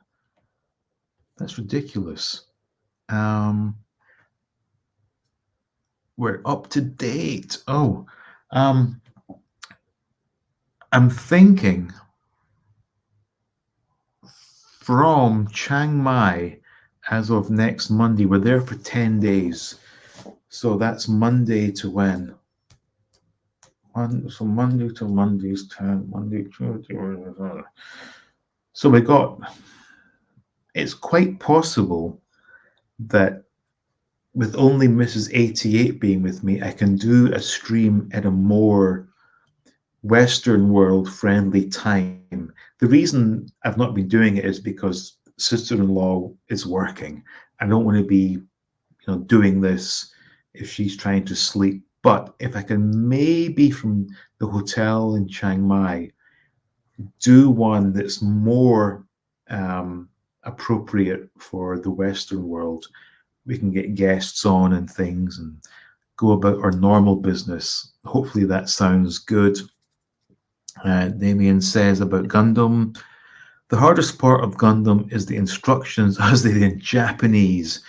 That's ridiculous. We're up to date. Oh, um, I'm thinking from Chiang Mai as of next Monday. We're there for 10 days. So that's Monday to when? So Monday to Monday's 10, Monday, Tuesday. So we got, it's quite possible that with only Mrs. 88 being with me, I can do a stream at a more Western world friendly time. The reason I've not been doing it is because sister-in-law is working. I don't want to be, doing this if she's trying to sleep. But if I can maybe from the hotel in Chiang Mai do one that's more appropriate for the Western world, we can get guests on and things and go about our normal business. Hopefully that sounds good. Damien says about Gundam, the hardest part of Gundam is the instructions as they're in Japanese,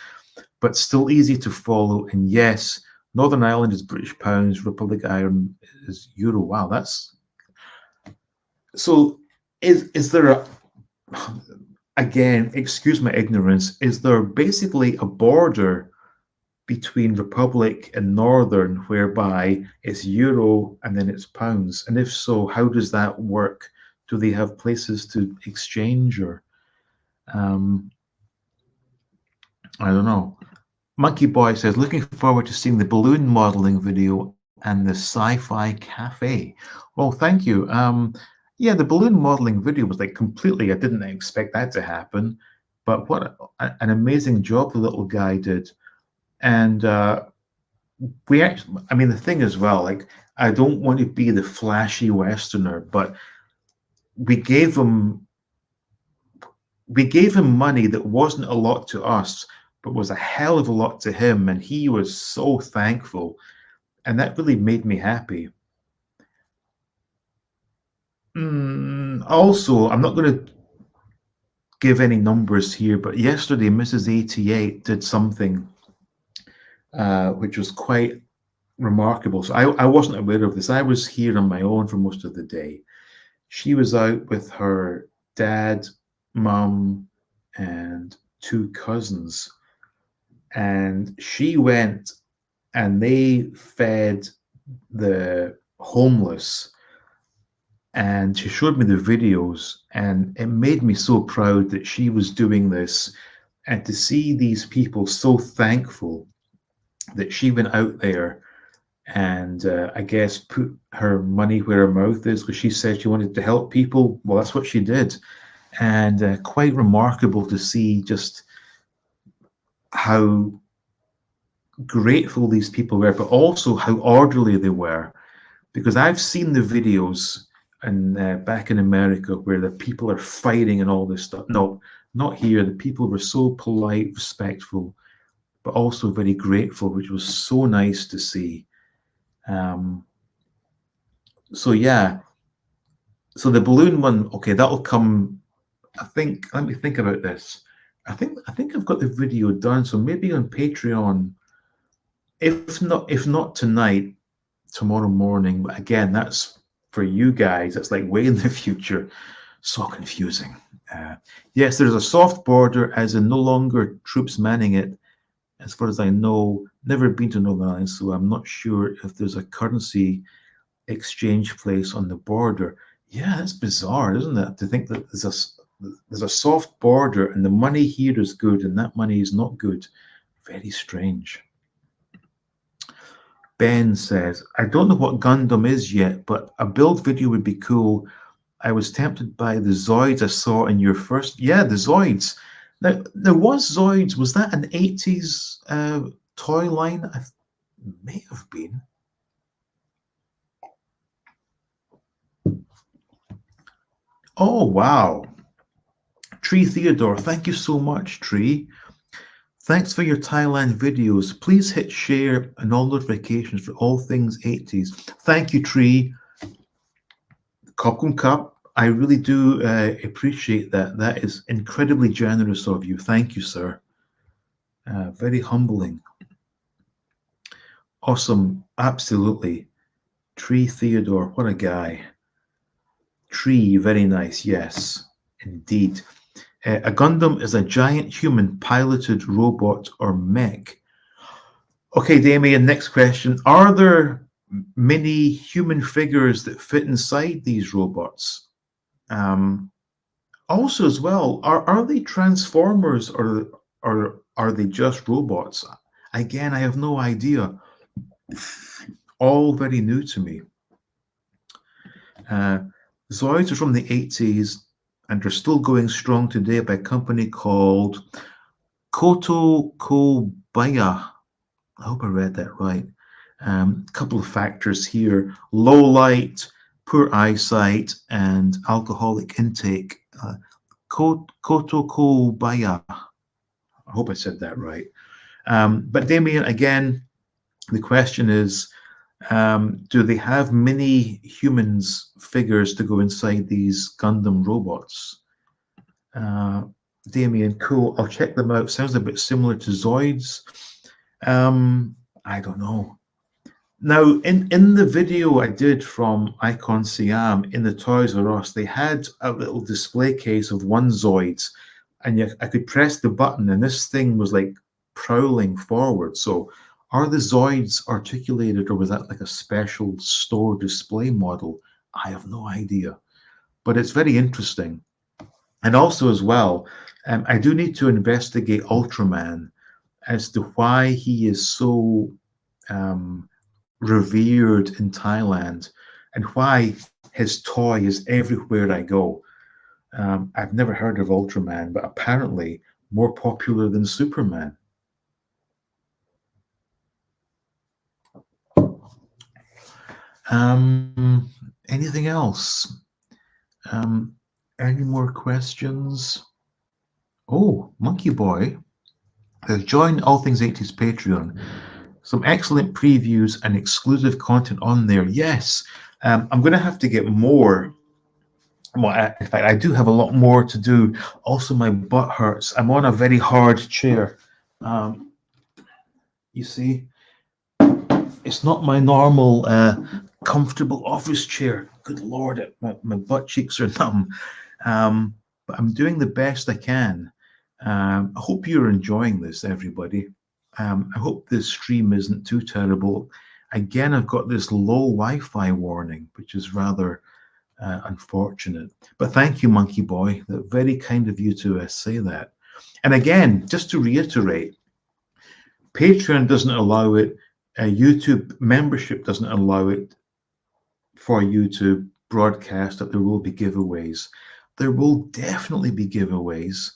but still easy to follow. And yes, Northern Ireland is British pounds, Republic Ireland is euro. Wow, that's so. Is there a, again? Excuse my ignorance. Is there basically a border between Republic and Northern whereby it's euro and then it's pounds? And if so, how does that work? Do they have places to exchange or I don't know. Monkey Boy says, looking forward to seeing the balloon modeling video and the sci-fi cafe. Well, thank you. Yeah, the balloon modeling video was like completely, I didn't expect that to happen, but what an amazing job the little guy did. And we actually, I mean, the thing as well, like, I don't want to be the flashy Westerner, but we gave him money that wasn't a lot to us, but was a hell of a lot to him, and he was so thankful, and that really made me happy. Also, I'm not going to give any numbers here, but yesterday Mrs. 88 did something which was quite remarkable. So I wasn't aware of this. I was here on my own for most of the day. She was out with her dad, mum, and 2 cousins. And she went and they fed the homeless. And she showed me the videos, and it made me so proud that she was doing this. And to see these people so thankful that she went out there and I guess put her money where her mouth is, because she said she wanted to help people. Well, that's what she did. And quite remarkable to see just how grateful these people were, but also how orderly they were. Because I've seen the videos and back in America where the people are fighting and all this stuff. No, not here. The people were so polite, respectful, but also very grateful, which was so nice to see. So yeah, so the balloon one, okay, that'll come. I think. Let me think about this. I think I've got the video done. So maybe on Patreon, if not tonight, tomorrow morning. But again, that's for you guys. That's like way in the future. So confusing. Yes, there's a soft border, as in no longer troops manning it. As far as I know, never been to Northern Ireland, so I'm not sure if there's a currency exchange place on the border. Yeah, that's bizarre, isn't it? To think that there's a soft border and the money here is good and that money is not good. Very strange. Ben says, I don't know what Gundam is yet, but a build video would be cool. I was tempted by the Zoids I saw in your first. Yeah, the Zoids. Now, there was Zoids. Was that an 80s toy line? May have been. Oh, wow. Tree Theodore, thank you so much, Tree. Thanks for your Thailand videos. Please hit share and all notifications for all things 80s. Thank you, Tree. Kopkum Cup. I really do appreciate that. That is incredibly generous of you. Thank you, sir. Very humbling. Awesome. Absolutely. Tree Theodore, what a guy. Tree, very nice. Yes, indeed. A Gundam is a giant human piloted robot or mech. Okay, Damien, next question. Are there many human figures that fit inside these robots? Also, as well, are they transformers or are they just robots? Again, I have no idea. All very new to me. Zoids are from the 80s and are still going strong today by a company called Koto Kobaya. I hope I read that right. A couple of factors here: low light, poor eyesight, and alcoholic intake. Koto Kobaya. I hope I said that right. But Damien, again, the question is, do they have mini humans figures to go inside these Gundam robots? Damien, cool. I'll check them out. Sounds a bit similar to Zoids. I don't know. Now, in the video I did from Icon Siam in the Toys R Us, they had a little display case of one Zoids, and I could press the button, and this thing was like prowling forward. So, are the Zoids articulated, or was that like a special store display model? I have no idea, but it's very interesting. And also, as well, I do need to investigate Ultraman as to why he is so revered in Thailand and why his toy is everywhere I go. I've never heard of Ultraman, but apparently more popular than Superman. Anything else? Any more questions? Oh, Monkey Boy has joined All Things 80s Patreon. Some excellent previews and exclusive content on there. Yes, I'm going to have to get more. Well, in fact, I do have a lot more to do. Also, my butt hurts. I'm on a very hard chair. You see, it's not my normal comfortable office chair. Good Lord, my butt cheeks are numb. But I'm doing the best I can. I hope you're enjoying this, everybody. I hope this stream isn't too terrible. Again, I've got this low Wi-Fi warning, which is rather unfortunate. But thank you, Monkey Boy. Very kind of you to say that. And again, just to reiterate, Patreon doesn't allow it. YouTube membership doesn't allow it for you to broadcast that there will be giveaways. There will definitely be giveaways.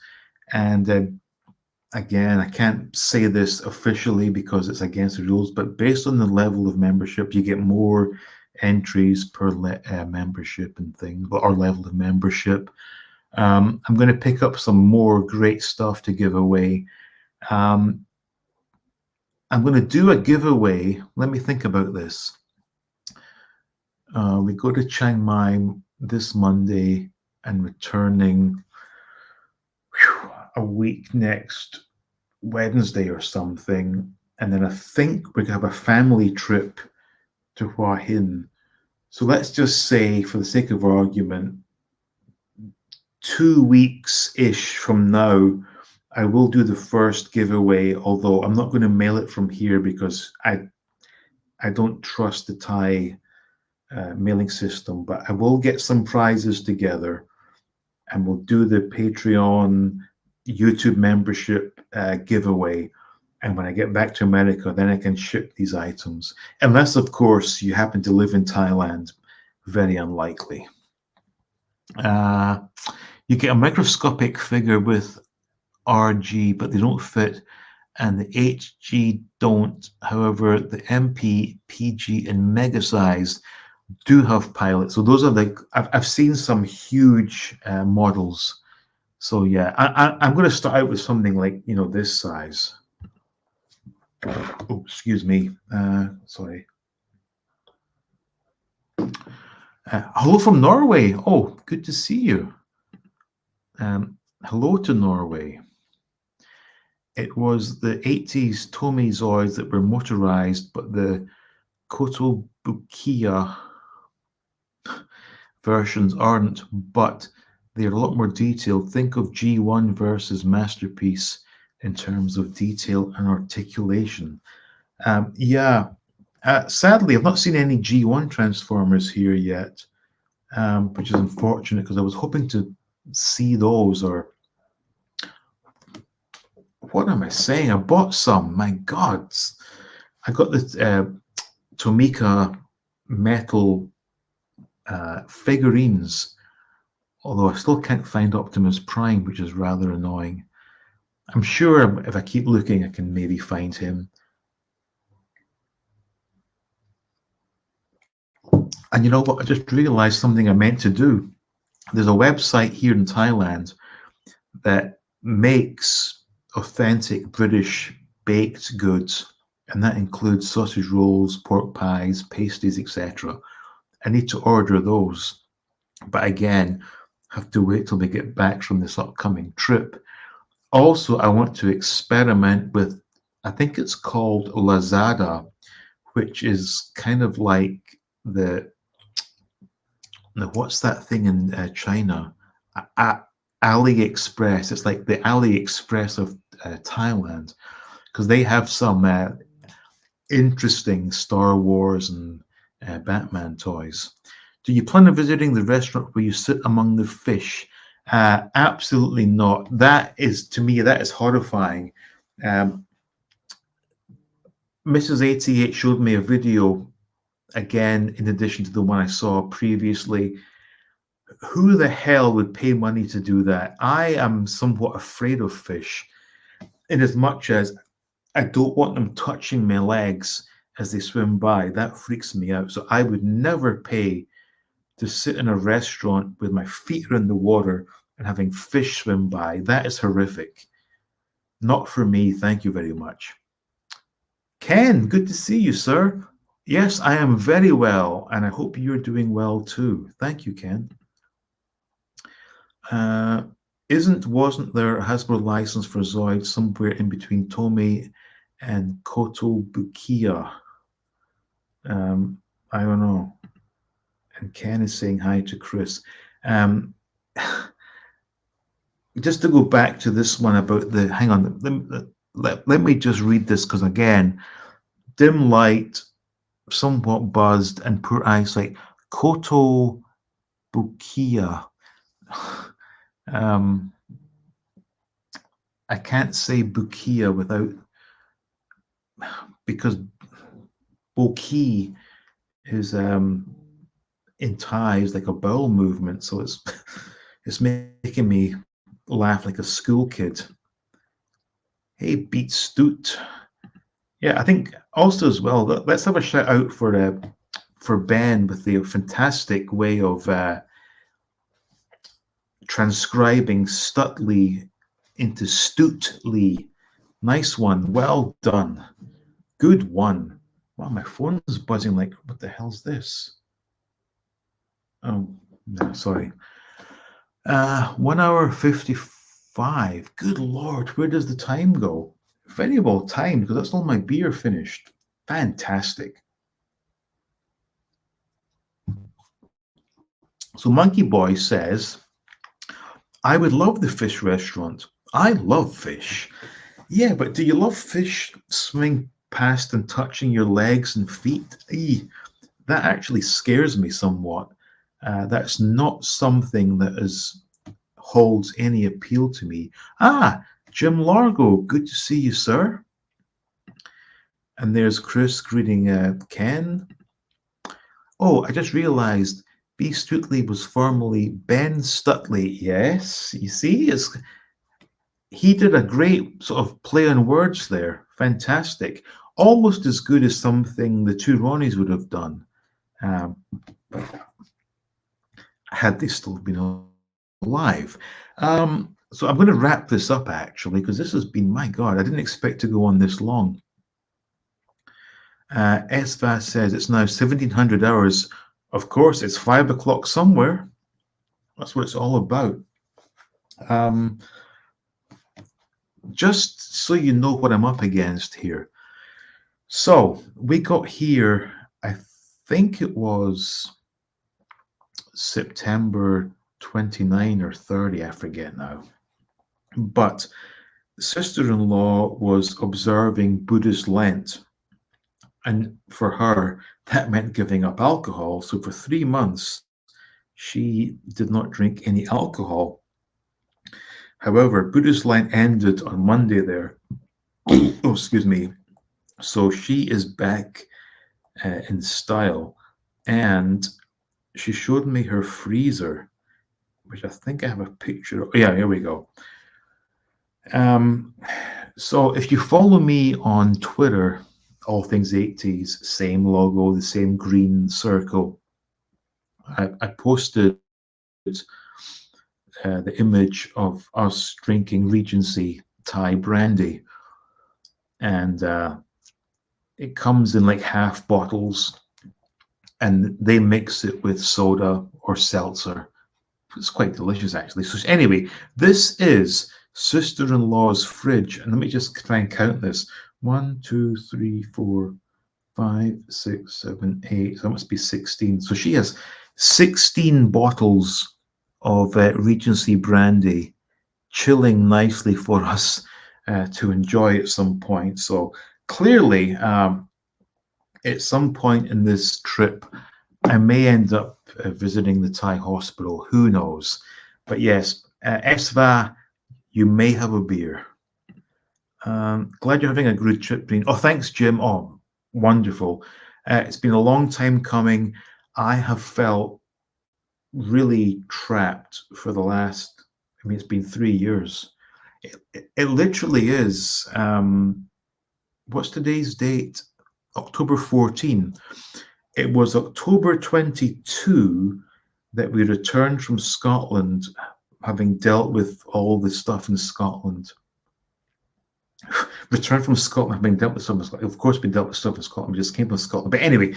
And again, I can't say this officially because it's against the rules, but based on the level of membership, you get more entries per membership and things, or level of membership. I'm going to pick up some more great stuff to give away. I'm going to do a giveaway. Let me think about this. We go to Chiang Mai this Monday and returning a week next Wednesday or something. And then I think we're going to have a family trip to Hua Hin. So let's just say, for the sake of argument, 2 weeks-ish from now, I will do the first giveaway, although I'm not going to mail it from here because I don't trust the Thai mailing system, but I will get some prizes together and we'll do the Patreon YouTube membership giveaway. And when I get back to America, then I can ship these items. Unless, of course, you happen to live in Thailand. Very unlikely. You get a microscopic figure with RG, but they don't fit. And the HG don't. However, the MP, PG, and mega size do have pilots. So those are like, I've seen some huge models. So yeah, I'm going to start out with something like, this size. Oh, excuse me. Sorry. Hello from Norway. Oh, good to see you. Hello to Norway. It was the 80s Tomizoids that were motorized, but the Kotobukiya versions aren't, but they're a lot more detailed. Think of G1 versus Masterpiece in terms of detail and articulation. Sadly, I've not seen any G1 Transformers here yet, which is unfortunate because I was hoping to see those. Or what am I saying? I bought some. My God, I got the Tomika metal figurines, although I still can't find Optimus Prime, which is rather annoying. I'm sure if I keep looking, I can maybe find him. And you know what? I just realized something I meant to do. There's a website here in Thailand that makes authentic British baked goods, and that includes sausage rolls, pork pies, pasties, etc. I need to order those, but again, have to wait till we get back from this upcoming trip. Also, I want to experiment with, I think it's called Lazada, which is kind of like the what's that thing in China? AliExpress. It's like the AliExpress of Thailand, because they have some interesting Star Wars and Batman toys. Do you plan on visiting the restaurant where you sit among the fish? Absolutely not. That is, to me, that is horrifying. Mrs. 88 showed me a video, again, in addition to the one I saw previously. Who the hell would pay money to do that? I am somewhat afraid of fish, in as much as I don't want them touching my legs as they swim by. That freaks me out. So I would never pay to sit in a restaurant with my feet are in the water and having fish swim by. That is horrific. Not for me. Thank you very much. Ken, good to see you, sir. Yes, I am very well, and I hope you're doing well too. Thank you, Ken. Wasn't there a Hasbro license for Zoid somewhere in between Tomy and Kotobukiya? I don't know. And Ken is saying hi to Chris. Just to go back to this one about the, hang on, let me just read this, because again, dim light, somewhat buzzed, and poor eyesight. Kotobukiya. I can't say Bukiya without, because Boki is in Thai is like a bowel movement, so it's making me laugh like a school kid. Hey, Beat Stoot. Yeah, I think also as well, let's have a shout out for Ben with the fantastic way of transcribing Stutley into Stootly. Nice one. Well done. Good one. Wow, my phone is buzzing like, what the hell's this? Oh, no, sorry. 1 hour 55. Good Lord, where does the time go? Very well timed, because that's all my beer finished. Fantastic. So Monkey Boy says, I would love the fish restaurant. I love fish. Yeah, but do you love fish swimming past and touching your legs and feet? That actually scares me somewhat. That's not something that holds any appeal to me. Jim Largo, good to see you, sir. And there's Chris greeting Ken. Oh, I just realized B. Stutley was formerly Ben Stutley. Yes, you see, he did a great sort of play on words there. Fantastic. Almost as good as something the two Ronnies would have done, had they still been alive. So I'm going to wrap this up, actually, because this has been, my God, I didn't expect to go on this long. SVAS says it's now 1700 hours Of course, it's 5 o'clock somewhere. That's what it's all about. Just so you know what I'm up against here. So we got here, I think it was September 29 or 30, I forget now. But sister-in-law was observing Buddhist Lent. And for her, that meant giving up alcohol. So for 3 months, she did not drink any alcohol. However, Buddhist Lent ended on Monday there. Oh, excuse me. So she is back in style. And she showed me her freezer, which I think I have a picture of. Yeah, here we go. So if you follow me on Twitter, all things 80s, same logo, the same green circle, I posted the image of us drinking Regency Thai brandy. And it comes in like half bottles, and they mix it with soda or seltzer. It's quite delicious, actually. So anyway, this is sister-in-law's fridge. And let me just try and count this. 1, 2, 3, 4, 5, 6, 7, 8. So that must be 16. So she has 16 bottles of Regency brandy chilling nicely for us to enjoy at some point. So clearly, at some point in this trip, I may end up visiting the Thai hospital. Who knows? But yes, Esva, you may have a beer. Glad you're having a good trip, Dean. Oh, thanks, Jim. Oh, wonderful. It's been a long time coming. I have felt really trapped for the last, I mean, it's been 3 years. It literally is. What's today's date? October 14. It was October 22 that we returned from Scotland, having dealt with all the stuff in Scotland. Returned from Scotland, having dealt with stuff in Scotland. Of course, we dealt with stuff in Scotland. We just came from Scotland. But anyway,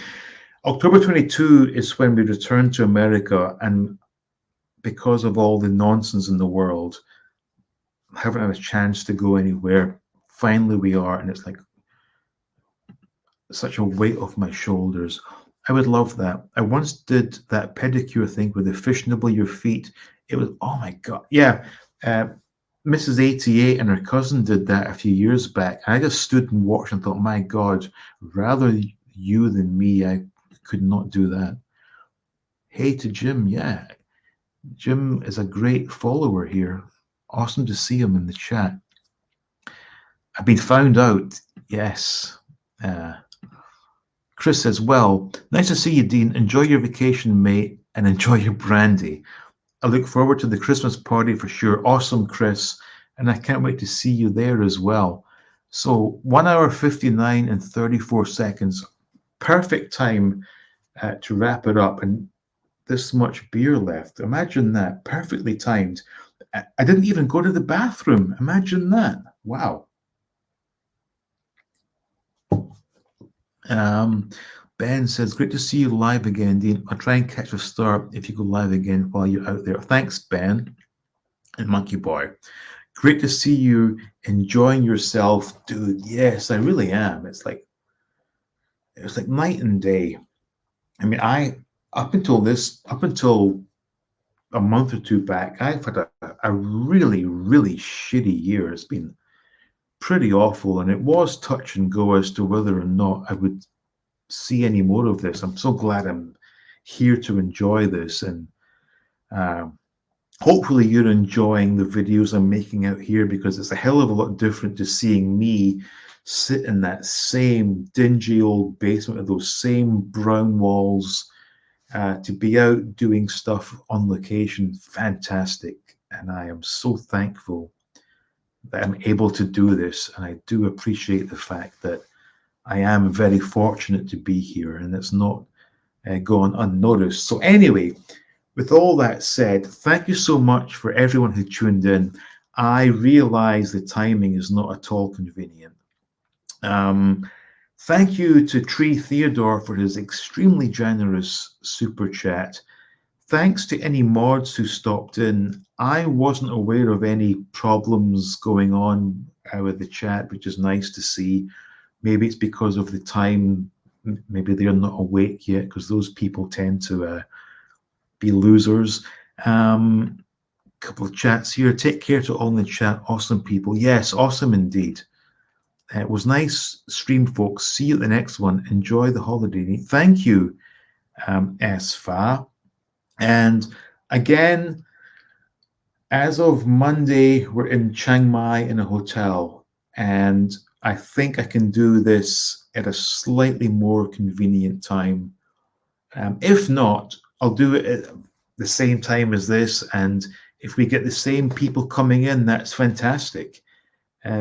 October 22 is when we returned to America, and because of all the nonsense in the world, I haven't had a chance to go anywhere. Finally, we are, and it's like such a weight off my shoulders. I would love that. I once did that pedicure thing with the fish nibble your feet. It was, oh my God. Yeah. Mrs. 88 and her cousin did that a few years back. I just stood and watched and thought, my God, rather you than me, I could not do that. Hey to Jim. Yeah. Jim is a great follower here. Awesome to see him in the chat. I've been found out. Yes. Chris says, well, nice to see you, Dean. Enjoy your vacation, mate, and enjoy your brandy. I look forward to the Christmas party for sure. Awesome, Chris. And I can't wait to see you there as well. So 1 hour, 59 and 34 seconds. Perfect time to wrap it up. And this much beer left. Imagine that. Perfectly timed. I didn't even go to the bathroom. Imagine that. Wow. Ben says, great to see you live again, Dean. I'll try and catch a star if you go live again while you're out there. Thanks, Ben and Monkey Boy. Great to see you enjoying yourself, dude. Yes, I really am. It's like night and day. I mean, up until a month or two back, I've had a really, really shitty year. It's been pretty awful, and it was touch and go as to whether or not I would see any more of this. I'm so glad I'm here to enjoy this, and hopefully you're enjoying the videos I'm making out here, because it's a hell of a lot different to seeing me sit in that same dingy old basement with those same brown walls, to be out doing stuff on location. Fantastic. And I am so thankful that I'm able to do this, and I do appreciate the fact that I am very fortunate to be here, and it's not gone unnoticed. So anyway, with all that said, thank you so much for everyone who tuned in. I realize the timing is not at all convenient. Thank you to Tree Theodore for his extremely generous super chat. Thanks to any mods who stopped in. I wasn't aware of any problems going on with the chat, which is nice to see. Maybe it's because of the time. Maybe they're not awake yet, because those people tend to be losers. Couple of chats here. Take care to all in the chat. Awesome people. Yes, awesome indeed. It was nice stream, folks. See you at the next one. Enjoy the holiday. Thank you, Sfa. And again, as of Monday, we're in Chiang Mai in a hotel. And I think I can do this at a slightly more convenient time. If not, I'll do it at the same time as this. And if we get the same people coming in, that's fantastic,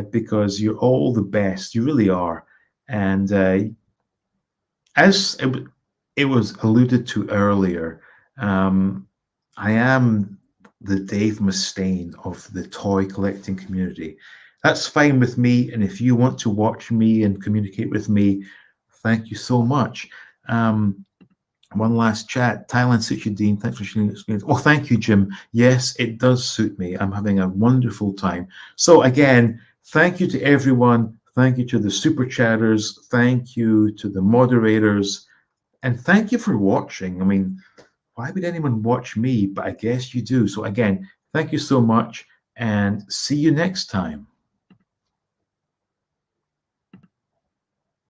because you're all the best. You really are. And as it was alluded to earlier, I am the Dave Mustaine of the toy collecting community. That's fine with me. And if you want to watch me and communicate with me, thank you so much. One last chat. Thailand suits you, Dean. Thanks for sharing the experience. Oh, thank you, Jim. Yes, it does suit me. I'm having a wonderful time. So again, thank you to everyone. Thank you to the super chatters. Thank you to the moderators. And thank you for watching. I mean, why would anyone watch me? But I guess you do. So again, thank you so much, and see you next time.